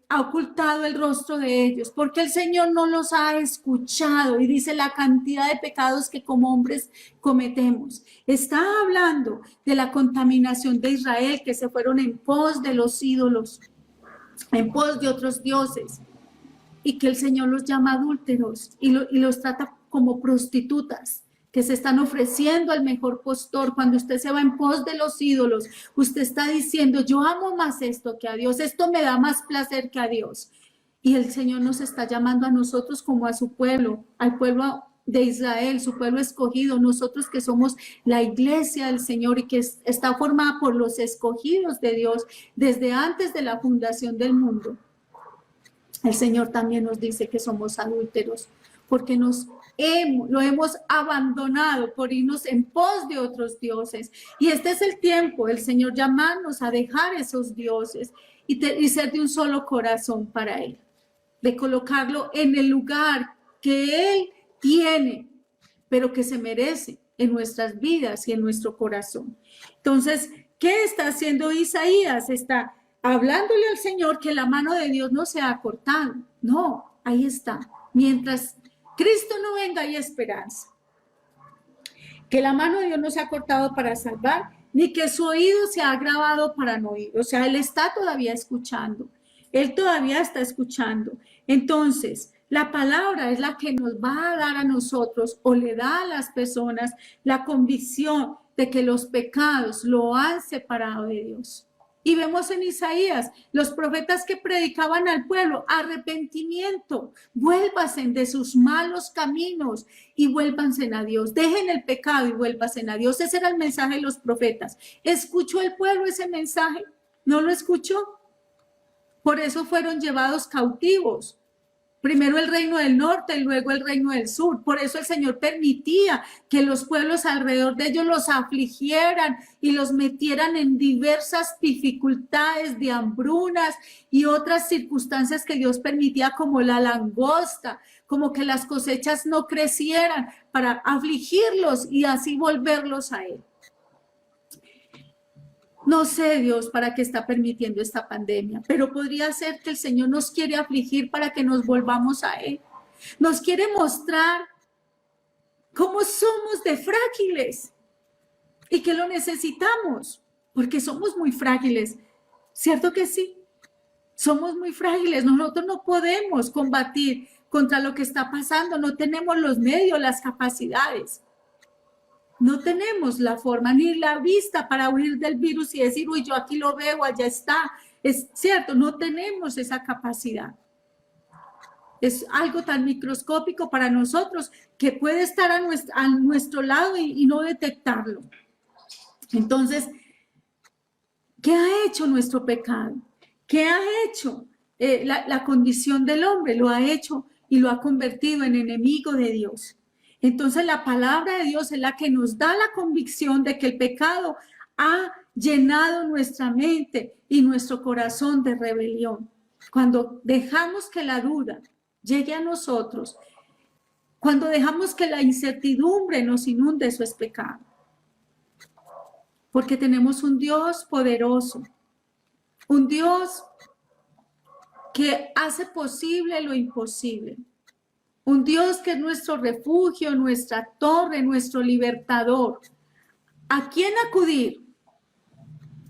Speaker 1: ha ocultado el rostro de ellos? ¿Por qué el Señor no los ha escuchado? Y dice la cantidad de pecados que como hombres cometemos. Está hablando de la contaminación de Israel, que se fueron en pos de los ídolos, en pos de otros dioses, y que el Señor los llama adúlteros y los trata como prostitutas, que se están ofreciendo al mejor postor. Cuando usted se va en pos de los ídolos, usted está diciendo, yo amo más esto que a Dios, esto me da más placer que a Dios. Y el Señor nos está llamando a nosotros como a su pueblo, al pueblo de Israel, su pueblo escogido, nosotros que somos la iglesia del Señor y que está formada por los escogidos de Dios desde antes de la fundación del mundo. El Señor también nos dice que somos adúlteros, porque lo hemos abandonado por irnos en pos de otros dioses. Y este es el tiempo, el Señor llamarnos a dejar esos dioses y ser de un solo corazón para Él, de colocarlo en el lugar que Él tiene, pero que se merece en nuestras vidas y en nuestro corazón. Entonces, ¿qué está haciendo Isaías? Está hablándole al Señor que la mano de Dios no se ha cortado. No, ahí está. Mientras Cristo no venga, hay esperanza. Que la mano de Dios no se ha cortado para salvar, ni que su oído se ha agravado para no oír. O sea, Él está todavía escuchando. Él todavía está escuchando. Entonces, la palabra es la que nos va a dar a nosotros o le da a las personas la convicción de que los pecados lo han separado de Dios. Y vemos en Isaías los profetas que predicaban al pueblo arrepentimiento, vuélvanse de sus malos caminos y vuélvanse a Dios, dejen el pecado y vuélvanse a Dios. Ese era el mensaje de los profetas. ¿Escuchó el pueblo ese mensaje? ¿No lo escuchó? Por eso fueron llevados cautivos, Primero el reino del norte y luego el reino del sur. Por eso el Señor permitía que los pueblos alrededor de ellos los afligieran y los metieran en diversas dificultades de hambrunas y otras circunstancias que Dios permitía, como la langosta, como que las cosechas no crecieran, para afligirlos y así volverlos a Él. No sé, Dios, para qué está permitiendo esta pandemia, pero podría ser que el Señor nos quiere afligir para que nos volvamos a Él. Nos quiere mostrar cómo somos de frágiles y que lo necesitamos, porque somos muy frágiles. ¿Cierto que sí? Somos muy frágiles. Nosotros no podemos combatir contra lo que está pasando. No tenemos los medios, las capacidades. No tenemos la forma ni la vista para huir del virus y decir, uy, yo aquí lo veo, allá está. Es cierto, no tenemos esa capacidad. Es algo tan microscópico para nosotros que puede estar a nuestro lado y no detectarlo. Entonces, ¿qué ha hecho nuestro pecado? ¿Qué ha hecho la condición del hombre? Lo ha hecho y lo ha convertido en enemigo de Dios. Entonces la palabra de Dios es la que nos da la convicción de que el pecado ha llenado nuestra mente y nuestro corazón de rebelión. Cuando dejamos que la duda llegue a nosotros, cuando dejamos que la incertidumbre nos inunde, eso es pecado. Porque tenemos un Dios poderoso, un Dios que hace posible lo imposible. Un Dios que es nuestro refugio, nuestra torre, nuestro libertador. ¿A quién acudir?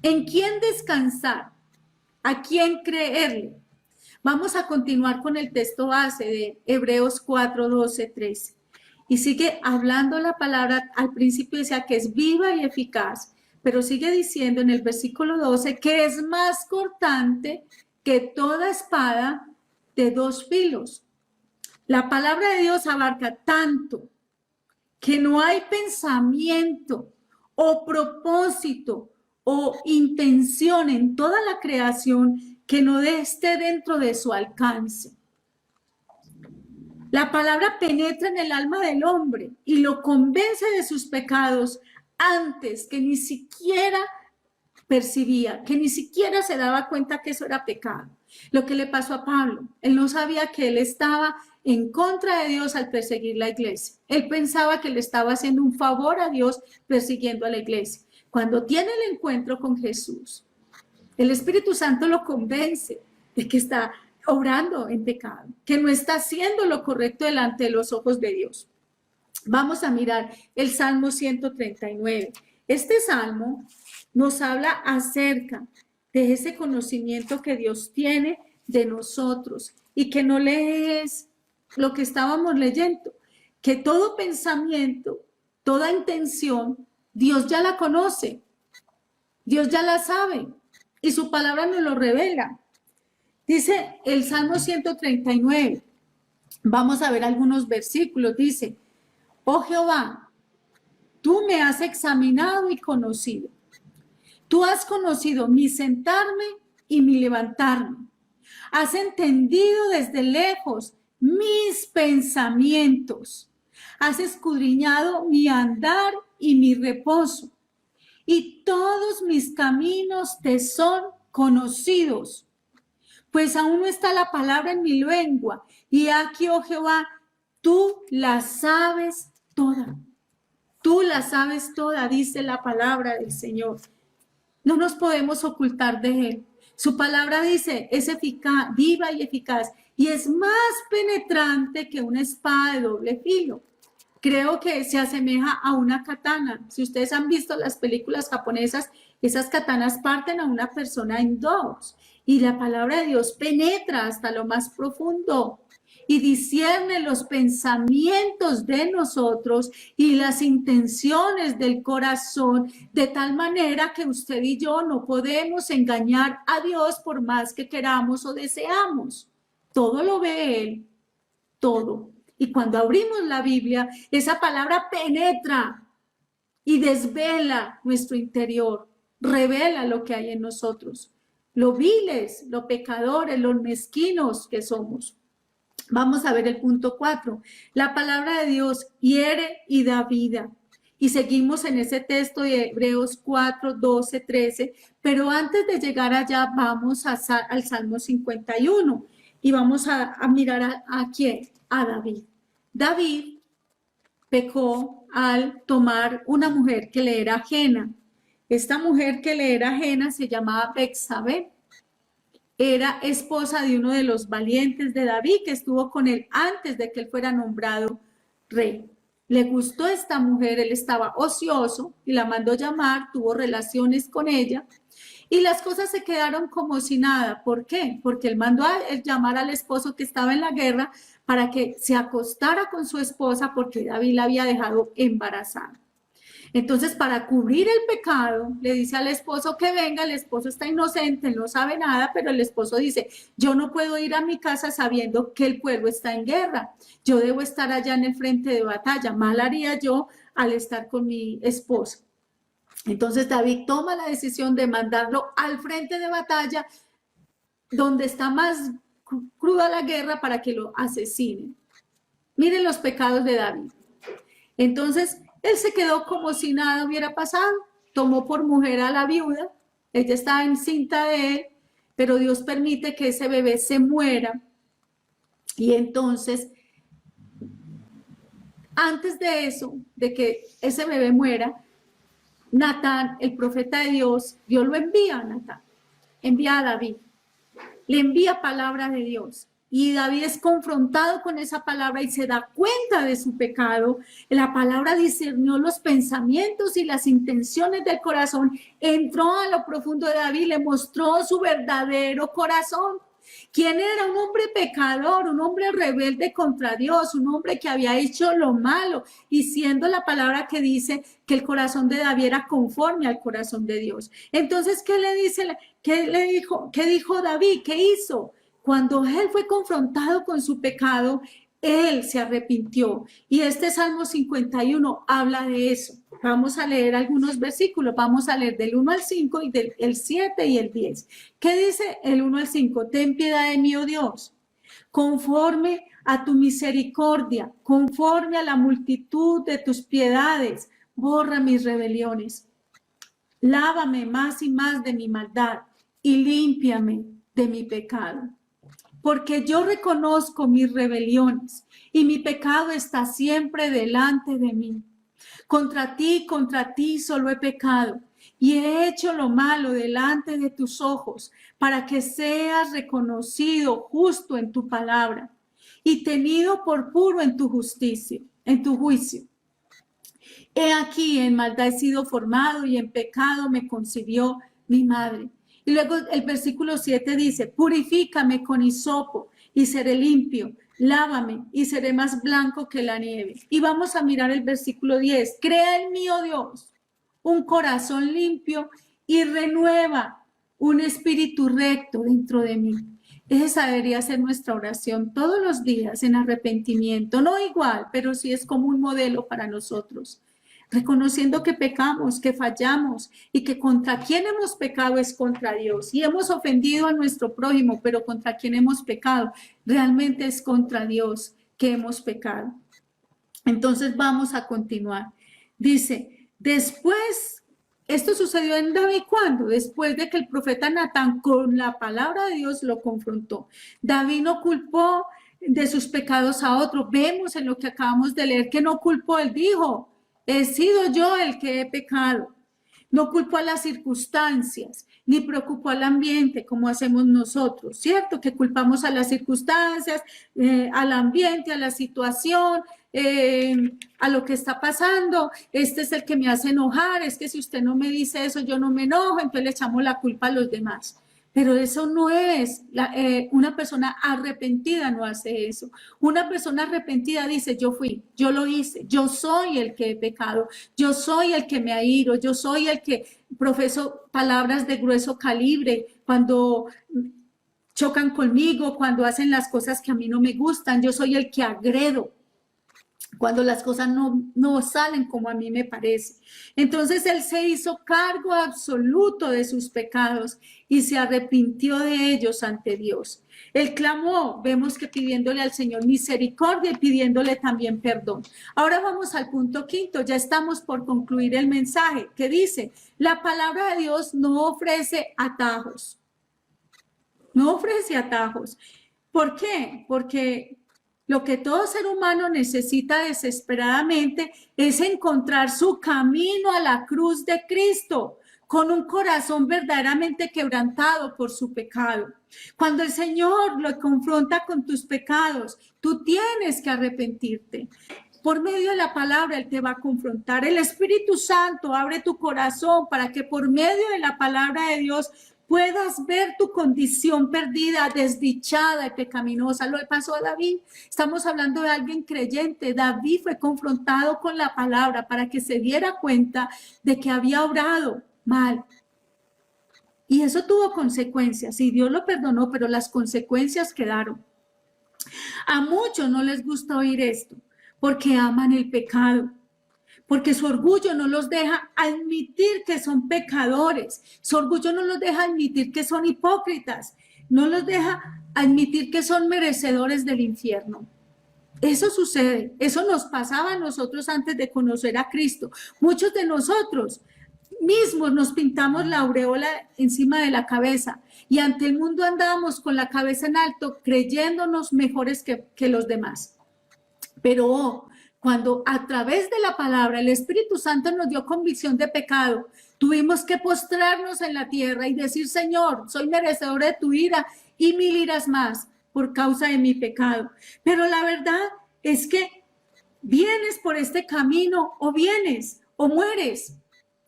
Speaker 1: ¿En quién descansar? ¿A quién creerle? Vamos a continuar con el texto base de Hebreos 4, 12, 13. Y sigue hablando la palabra, al principio decía que es viva y eficaz, pero sigue diciendo en el versículo 12 que es más cortante que toda espada de dos filos. La palabra de Dios abarca tanto que no hay pensamiento o propósito o intención en toda la creación que no esté dentro de su alcance. La palabra penetra en el alma del hombre y lo convence de sus pecados antes que ni siquiera percibía, que ni siquiera se daba cuenta que eso era pecado. Lo que le pasó a Pablo, él no sabía que él estaba en contra de Dios al perseguir la iglesia. Él pensaba que le estaba haciendo un favor a Dios persiguiendo a la iglesia. Cuando tiene el encuentro con Jesús, el Espíritu Santo lo convence de que está obrando en pecado, que no está haciendo lo correcto delante de los ojos de Dios. Vamos a mirar el Salmo 139. Este salmo nos habla acerca de ese conocimiento que Dios tiene de nosotros y que no lees lo que estábamos leyendo, que todo pensamiento, toda intención, Dios ya la conoce, Dios ya la sabe y su palabra nos lo revela. Dice el Salmo 139, vamos a ver algunos versículos, dice, oh Jehová, tú me has examinado y conocido. Tú has conocido mi sentarme y mi levantarme. Has entendido desde lejos mis pensamientos. Has escudriñado mi andar y mi reposo. Y todos mis caminos te son conocidos. Pues aún no está la palabra en mi lengua. Y aquí, oh Jehová, tú la sabes toda. Tú la sabes toda, dice la palabra del Señor. No nos podemos ocultar de Él. Su palabra dice, es eficaz, viva y eficaz, y es más penetrante que una espada de doble filo. Creo que se asemeja a una katana. Si ustedes han visto las películas japonesas, esas katanas parten a una persona en dos, y la palabra de Dios penetra hasta lo más profundo y discierne los pensamientos de nosotros y las intenciones del corazón, de tal manera que usted y yo no podemos engañar a Dios por más que queramos o deseamos. Todo lo ve Él, todo. Y cuando abrimos la Biblia, esa palabra penetra y desvela nuestro interior, revela lo que hay en nosotros, lo viles, lo pecadores, los mezquinos que somos. Vamos a ver el punto 4. La palabra de Dios hiere y da vida. Y seguimos en ese texto de Hebreos 4, 12, 13. Pero antes de llegar allá, vamos al Salmo 51 y vamos a mirar a quién, a David. David pecó al tomar una mujer que le era ajena. Esta mujer que le era ajena se llamaba Betsabé. Era esposa de uno de los valientes de David que estuvo con él antes de que él fuera nombrado rey. Le gustó esta mujer, él estaba ocioso y la mandó llamar, tuvo relaciones con ella y las cosas se quedaron como si nada. ¿Por qué? Porque él mandó a llamar al esposo que estaba en la guerra para que se acostara con su esposa porque David la había dejado embarazada. Entonces, para cubrir el pecado, le dice al esposo que venga, el esposo está inocente, no sabe nada, pero el esposo dice, yo no puedo ir a mi casa sabiendo que el pueblo está en guerra, yo debo estar allá en el frente de batalla, mal haría yo al estar con mi esposa. Entonces David toma la decisión de mandarlo al frente de batalla, donde está más cruda la guerra, para que lo asesinen. Miren los pecados de David. Entonces, él se quedó como si nada hubiera pasado, tomó por mujer a la viuda, ella estaba encinta de él, pero Dios permite que ese bebé se muera. Y entonces, antes de eso, de que ese bebé muera, Natán, el profeta de Dios, Dios lo envía a Natán, envía a David, le envía palabra de Dios. Y David es confrontado con esa palabra y se da cuenta de su pecado. La palabra discernió los pensamientos y las intenciones del corazón. Entró a lo profundo de David, le mostró su verdadero corazón. ¿Quién era? Un hombre pecador, un hombre rebelde contra Dios, un hombre que había hecho lo malo. Y siendo la palabra que dice que el corazón de David era conforme al corazón de Dios. Entonces, ¿qué le dice? ¿Qué dijo David? ¿Qué hizo? Cuando él fue confrontado con su pecado, él se arrepintió. Y este Salmo 51 habla de eso. Vamos a leer algunos versículos. Vamos a leer del 1 al 5 y del 7 y el 10. ¿Qué dice el 1 al 5? Ten piedad de mí, oh Dios, conforme a tu misericordia, conforme a la multitud de tus piedades, borra mis rebeliones. Lávame más y más de mi maldad y límpiame de mi pecado. Porque yo reconozco mis rebeliones y mi pecado está siempre delante de mí. Contra ti solo he pecado y he hecho lo malo delante de tus ojos, para que seas reconocido justo en tu palabra y tenido por puro en tu justicia, en tu juicio. He aquí, en maldad he sido formado y en pecado me concibió mi madre. Y luego el versículo 7 dice, purifícame con hisopo y seré limpio, lávame y seré más blanco que la nieve. Y vamos a mirar el versículo 10, crea en mí, oh Dios, un corazón limpio y renueva un espíritu recto dentro de mí. Esa debería ser nuestra oración todos los días en arrepentimiento, no igual, pero sí es como un modelo para nosotros. Reconociendo que pecamos, que fallamos y que contra quien hemos pecado es contra Dios y hemos ofendido a nuestro prójimo, pero contra quien hemos pecado realmente es contra Dios que hemos pecado. Entonces vamos a continuar. Dice, después, esto sucedió en David, ¿cuándo? Después de que el profeta Natán con la palabra de Dios lo confrontó. David no culpó de sus pecados a otro. Vemos en lo que acabamos de leer que no culpó, él dijo, he sido yo el que he pecado. No culpó a las circunstancias, ni preocupó al ambiente como hacemos nosotros, ¿cierto? Que culpamos a las circunstancias, al ambiente, a la situación, a lo que está pasando. Este es el que me hace enojar, es que si usted no me dice eso, yo no me enojo, entonces le echamos la culpa a los demás. Pero eso no es, una persona arrepentida no hace eso. Una persona arrepentida dice, yo fui, yo lo hice, yo soy el que he pecado, yo soy el que me airo, yo soy el que profeso palabras de grueso calibre cuando chocan conmigo, cuando hacen las cosas que a mí no me gustan, yo soy el que agredo. cuando las cosas no salen como a mí me parece. Entonces él se hizo cargo absoluto de sus pecados y se arrepintió de ellos ante Dios. Él clamó, vemos que pidiéndole al Señor misericordia y pidiéndole también perdón. Ahora vamos al punto quinto, ya estamos por concluir el mensaje, que dice, la palabra de Dios no ofrece atajos. No ofrece atajos. ¿Por qué? Porque lo que todo ser humano necesita desesperadamente es encontrar su camino a la cruz de Cristo con un corazón verdaderamente quebrantado por su pecado. Cuando el Señor lo confronta con tus pecados, tú tienes que arrepentirte. Por medio de la palabra Él te va a confrontar. El Espíritu Santo abre tu corazón para que por medio de la palabra de Dios puedas ver tu condición perdida, desdichada y pecaminosa. Lo pasó a David. Estamos hablando de alguien creyente. David fue confrontado con la palabra para que se diera cuenta de que había obrado mal. Y eso tuvo consecuencias. Y Dios lo perdonó, pero las consecuencias quedaron. A muchos no les gusta oír esto, porque aman el pecado. Porque su orgullo no los deja admitir que son pecadores, su orgullo no los deja admitir que son hipócritas, no los deja admitir que son merecedores del infierno. Eso sucede, eso nos pasaba a nosotros antes de conocer a Cristo. Muchos de nosotros mismos nos pintamos la aureola encima de la cabeza y ante el mundo andábamos con la cabeza en alto creyéndonos mejores que los demás. Pero cuando a través de la palabra el Espíritu Santo nos dio convicción de pecado, tuvimos que postrarnos en la tierra y decir, Señor, soy merecedor de tu ira y 1000 iras más por causa de mi pecado. Pero la verdad es que vienes por este camino o vienes o mueres.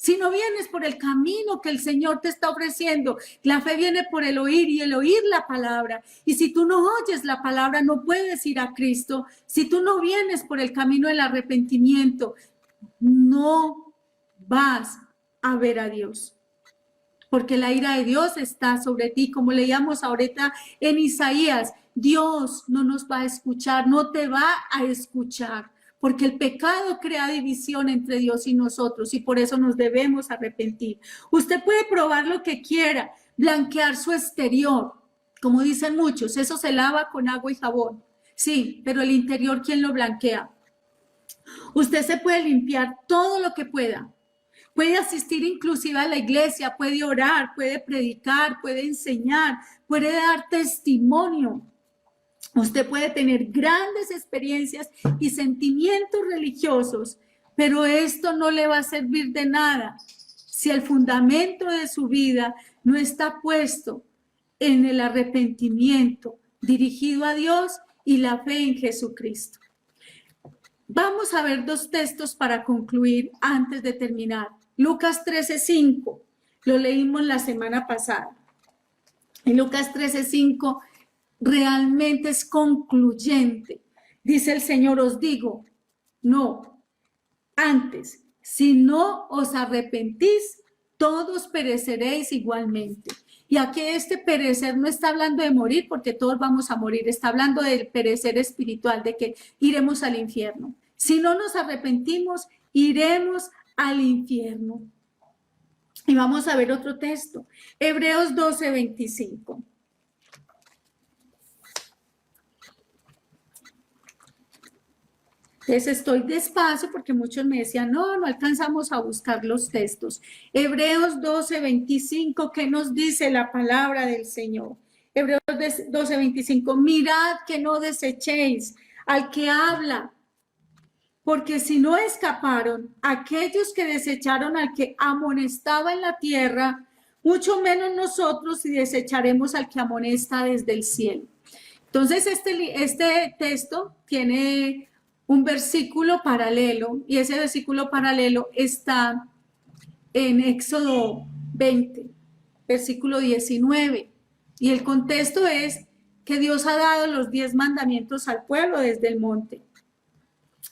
Speaker 1: Si no vienes por el camino que el Señor te está ofreciendo, la fe viene por el oír y el oír la palabra. Y si tú no oyes la palabra, no puedes ir a Cristo. Si tú no vienes por el camino del arrepentimiento, no vas a ver a Dios. Porque la ira de Dios está sobre ti, como leíamos ahorita en Isaías. Dios no nos va a escuchar, no te va a escuchar. Porque el pecado crea división entre Dios y nosotros y por eso nos debemos arrepentir. Usted puede probar lo que quiera, blanquear su exterior, como dicen muchos, eso se lava con agua y jabón. Sí, pero el interior, ¿quién lo blanquea? Usted se puede limpiar todo lo que pueda. Puede asistir inclusive a la iglesia, puede orar, puede predicar, puede enseñar, puede dar testimonio. Usted puede tener grandes experiencias y sentimientos religiosos, pero esto no le va a servir de nada si el fundamento de su vida no está puesto en el arrepentimiento dirigido a Dios y la fe en Jesucristo. Vamos a ver 2 textos para concluir antes de terminar. Lucas 13:5, lo leímos la semana pasada. En Lucas 13:5 realmente es concluyente. Dice el Señor, os digo, no, antes, si no os arrepentís, todos pereceréis igualmente. Y aquí este perecer no está hablando de morir, porque todos vamos a morir, está hablando del perecer espiritual, de que iremos al infierno. Si no nos arrepentimos, iremos al infierno. Y vamos a ver otro texto, Hebreos 12:25. Entonces estoy despacio porque muchos me decían, no alcanzamos a buscar los textos. Hebreos 12:25, ¿qué nos dice la palabra del Señor? Hebreos 12:25, mirad que no desechéis al que habla, porque si no escaparon aquellos que desecharon al que amonestaba en la tierra, mucho menos nosotros si desecharemos al que amonesta desde el cielo. Entonces este texto tiene un versículo paralelo y ese versículo paralelo está en Éxodo 20, versículo 19. Y el contexto es que Dios ha dado los 10 mandamientos al pueblo desde el monte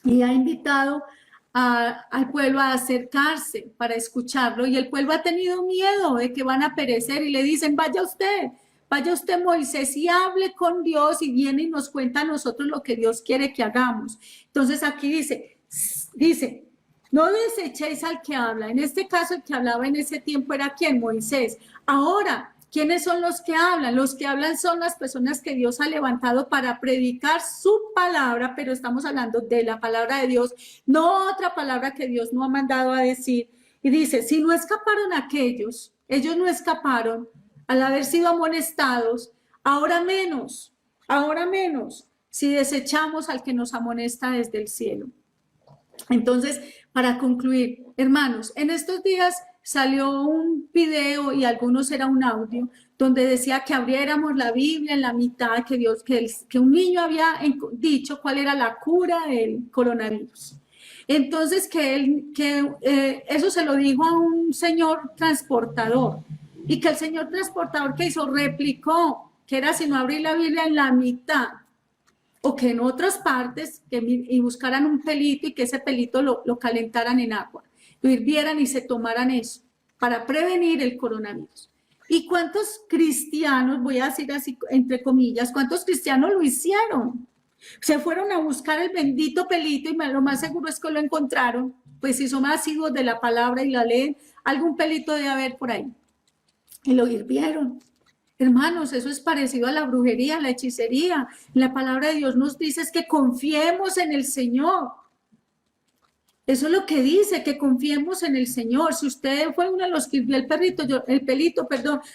Speaker 1: y ha invitado al pueblo a acercarse para escucharlo y el pueblo ha tenido miedo de que van a perecer y le dicen, vaya usted, Vaya usted, Moisés, y hable con Dios y viene y nos cuenta a nosotros lo que Dios quiere que hagamos. Entonces aquí dice, no desechéis al que habla. En este caso, el que hablaba en ese tiempo era ¿quién? Moisés. Ahora, ¿quiénes son los que hablan? Los que hablan son las personas que Dios ha levantado para predicar su palabra, pero estamos hablando de la palabra de Dios, no otra palabra que Dios no ha mandado a decir. Y dice, si no escaparon aquellos, ellos no escaparon al haber sido amonestados, ahora menos, si desechamos al que nos amonesta desde el cielo. Entonces, para concluir, hermanos, en estos días salió un video y algunos era un audio donde decía que abriéramos la Biblia en la mitad, que un niño había dicho cuál era la cura del coronavirus. Entonces, eso se lo dijo a un señor transportador y que el señor transportador que hizo replicó que era si no abrir la Biblia en la mitad o que en otras partes y buscaran un pelito y que ese pelito lo calentaran en agua, lo hirvieran y se tomaran eso para prevenir el coronavirus. ¿Y cuántos cristianos, voy a decir así entre comillas, cuántos cristianos lo hicieron? Se fueron a buscar el bendito pelito y lo más seguro es que lo encontraron, pues si son más asiduos de la palabra y la leen, algún pelito debe haber por ahí. Y lo hirvieron. Hermanos, eso es parecido a la brujería, a la hechicería. La palabra de Dios nos dice es que confiemos en el Señor. Eso es lo que dice, que confiemos en el Señor. Si usted fue uno de los que hirvió el pelito,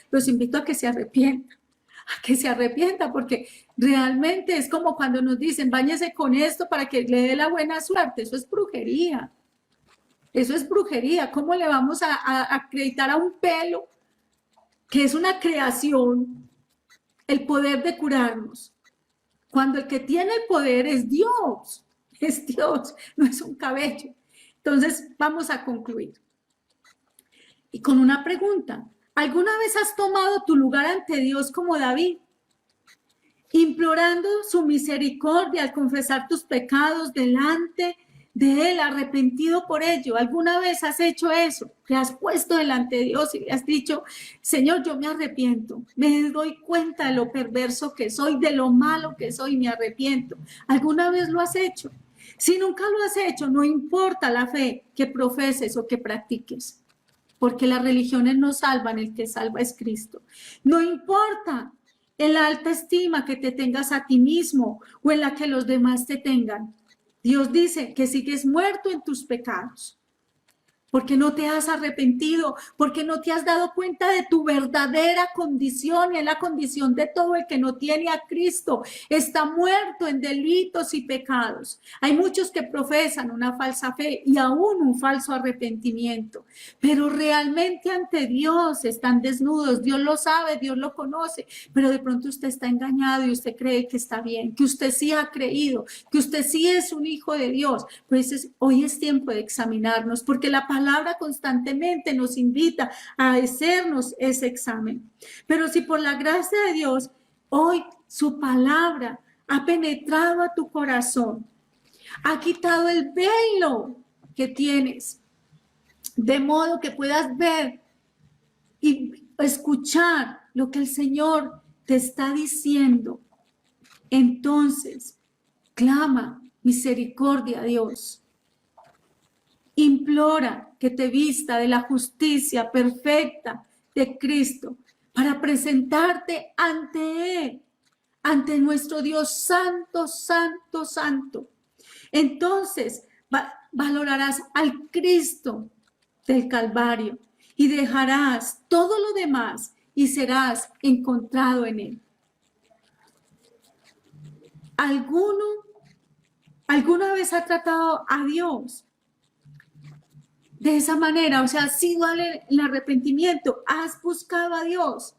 Speaker 1: los invito a que se arrepienta, porque realmente es como cuando nos dicen, báñese con esto para que le dé la buena suerte. Eso es brujería. Eso es brujería. ¿Cómo le vamos a acreditar a un pelo, que es una creación, el poder de curarnos? Cuando el que tiene el poder es Dios, no es un cabello. Entonces, vamos a concluir. Y con una pregunta. ¿Alguna vez has tomado tu lugar ante Dios como David, implorando su misericordia al confesar tus pecados delante de Él, arrepentido por ello? ¿Alguna vez has hecho eso? Te has puesto delante de Dios y le has dicho, Señor, yo me arrepiento, me doy cuenta de lo perverso que soy, de lo malo que soy, me arrepiento. ¿Alguna vez lo has hecho? Si nunca lo has hecho, no importa la fe que profeses o que practiques, porque las religiones no salvan, el que salva es Cristo. No importa en la alta estima que te tengas a ti mismo o en la que los demás te tengan. Dios dice que sigues muerto en tus pecados, porque no te has arrepentido, porque no te has dado cuenta de tu verdadera condición, y es la condición de todo el que no tiene a Cristo. Está muerto en delitos y pecados. Hay muchos que profesan una falsa fe y aún un falso arrepentimiento, pero realmente ante Dios están desnudos. Dios lo sabe, Dios lo conoce, pero de pronto usted está engañado y usted cree que está bien, que usted sí ha creído, que usted sí es un hijo de Dios. Pues hoy es tiempo de examinarnos, porque la palabra constantemente nos invita a hacernos ese examen. Pero si por la gracia de Dios hoy su palabra ha penetrado a tu corazón, ha quitado el velo que tienes, de modo que puedas ver y escuchar lo que el Señor te está diciendo, entonces clama misericordia a Dios. Implora que te vista de la justicia perfecta de Cristo para presentarte ante Él, ante nuestro Dios santo, santo, santo. Entonces valorarás al Cristo del Calvario y dejarás todo lo demás y serás encontrado en Él. ¿Alguna vez ha tratado a Dios de esa manera? O sea, si vale el arrepentimiento, has buscado a Dios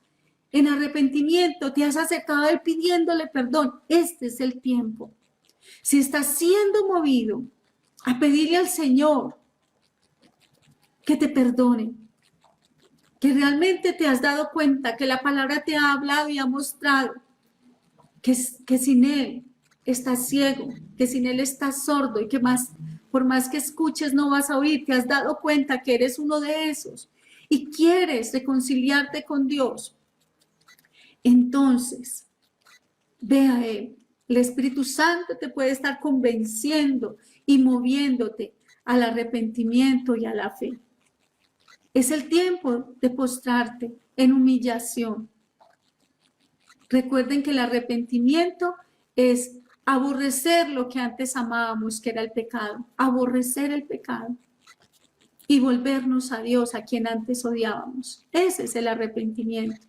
Speaker 1: en arrepentimiento, te has acercado a Él pidiéndole perdón. Este es el tiempo. Si estás siendo movido a pedirle al Señor que te perdone, que realmente te has dado cuenta que la palabra te ha hablado y ha mostrado que sin Él estás ciego, que sin Él estás sordo y que por más que escuches no vas a oír, te has dado cuenta que eres uno de esos y quieres reconciliarte con Dios. entonces ve a Él. El Espíritu Santo te puede estar convenciendo y moviéndote al arrepentimiento y a la fe. Es el tiempo de postrarte en humillación. Recuerden que el arrepentimiento es aborrecer lo que antes amábamos, que era el pecado, aborrecer el pecado y volvernos a Dios, a quien antes odiábamos. Ese es el arrepentimiento.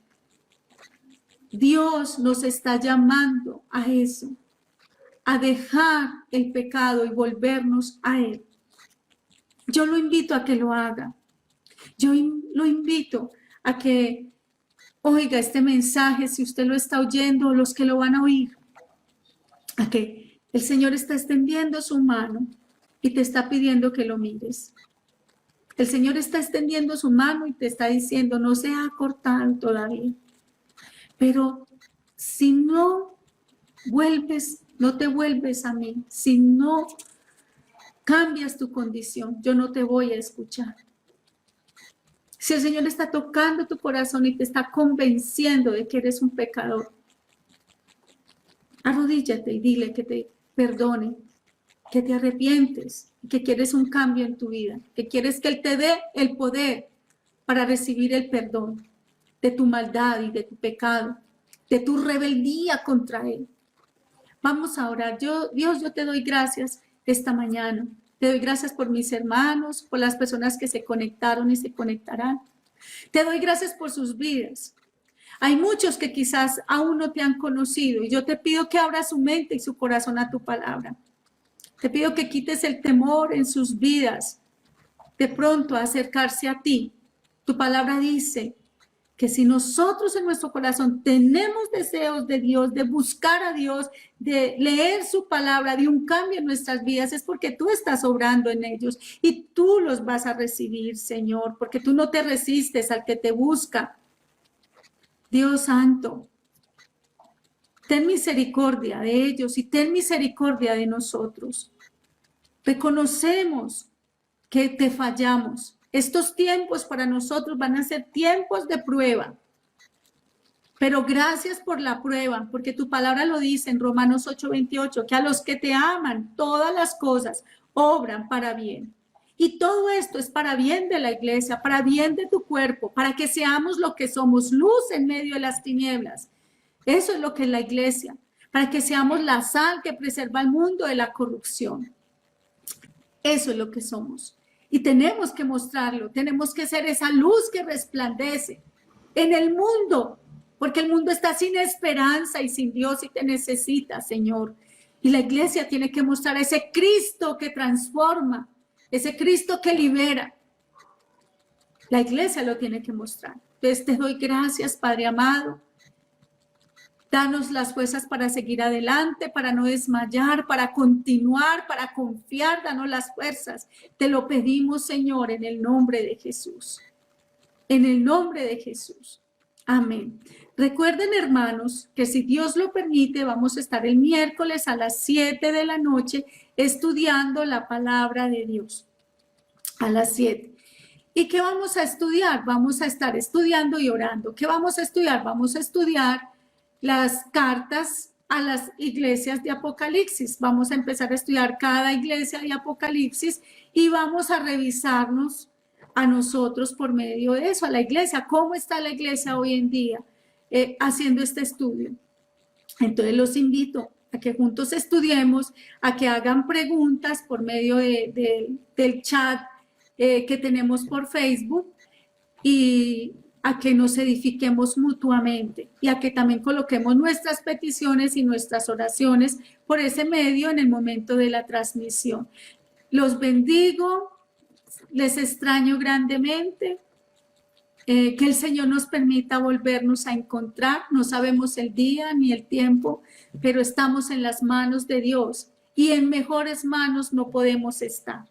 Speaker 1: Dios nos está llamando a eso, a dejar el pecado y volvernos a Él. Yo lo invito a que lo haga. Yo lo invito a que oiga este mensaje, si usted lo está oyendo, o los que lo van a oír, a que el Señor está extendiendo su mano y te está pidiendo que lo mires. El Señor está extendiendo su mano y te está diciendo, no se ha cortado todavía. Pero si no vuelves, no te vuelves a mí, si no cambias tu condición, yo no te voy a escuchar. Si el Señor está tocando tu corazón y te está convenciendo de que eres un pecador, arrodíllate y dile que te perdone, que te arrepientes, que quieres un cambio en tu vida, que quieres que Él te dé el poder para recibir el perdón de tu maldad y de tu pecado, de tu rebeldía contra Él. Vamos a orar. Dios, yo te doy gracias esta mañana. Te doy gracias por mis hermanos, por las personas que se conectaron y se conectarán. Te doy gracias por sus vidas. Hay muchos que quizás aún no te han conocido y yo te pido que abras su mente y su corazón a tu palabra. Te pido que quites el temor en sus vidas de pronto a acercarse a ti. Tu palabra dice que si nosotros en nuestro corazón tenemos deseos de Dios, de buscar a Dios, de leer su palabra, de un cambio en nuestras vidas, es porque tú estás obrando en ellos y tú los vas a recibir, Señor, porque tú no te resistes al que te busca. Dios Santo, ten misericordia de ellos y ten misericordia de nosotros. Reconocemos que te fallamos. Estos tiempos para nosotros van a ser tiempos de prueba. Pero gracias por la prueba, porque tu palabra lo dice en Romanos 8:28, que a los que te aman, todas las cosas obran para bien. Y todo esto es para bien de la iglesia, para bien de tu cuerpo, para que seamos lo que somos, luz en medio de las tinieblas. Eso es lo que es la iglesia, para que seamos la sal que preserva el mundo de la corrupción. Eso es lo que somos. Y tenemos que mostrarlo, tenemos que ser esa luz que resplandece en el mundo, porque el mundo está sin esperanza y sin Dios y te necesita, Señor. Y la iglesia tiene que mostrar ese Cristo que transforma, ese Cristo que libera. La iglesia lo tiene que mostrar. Entonces te doy gracias, Padre amado. Danos las fuerzas para seguir adelante, para no desmayar, para continuar, para confiar. Danos las fuerzas. Te lo pedimos, Señor, en el nombre de Jesús. En el nombre de Jesús. Amén. Recuerden, hermanos, que si Dios lo permite, vamos a estar el miércoles a las 7 de la noche estudiando la palabra de Dios. A las 7. ¿Y qué vamos a estudiar? Vamos a estar estudiando y orando. ¿Qué vamos a estudiar? Vamos a estudiar las cartas a las iglesias de Apocalipsis. Vamos a empezar a estudiar cada iglesia de Apocalipsis y vamos a revisarnos a nosotros por medio de eso, a la iglesia. ¿Cómo está la iglesia hoy en día haciendo este estudio? Entonces los invito a que juntos estudiemos, a que hagan preguntas por medio del chat que tenemos por Facebook y a que nos edifiquemos mutuamente y a que también coloquemos nuestras peticiones y nuestras oraciones por ese medio en el momento de la transmisión. Los bendigo, les extraño grandemente, que el Señor nos permita volvernos a encontrar. No sabemos el día ni el tiempo, pero estamos en las manos de Dios y en mejores manos no podemos estar.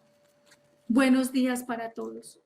Speaker 1: Buenos días para todos.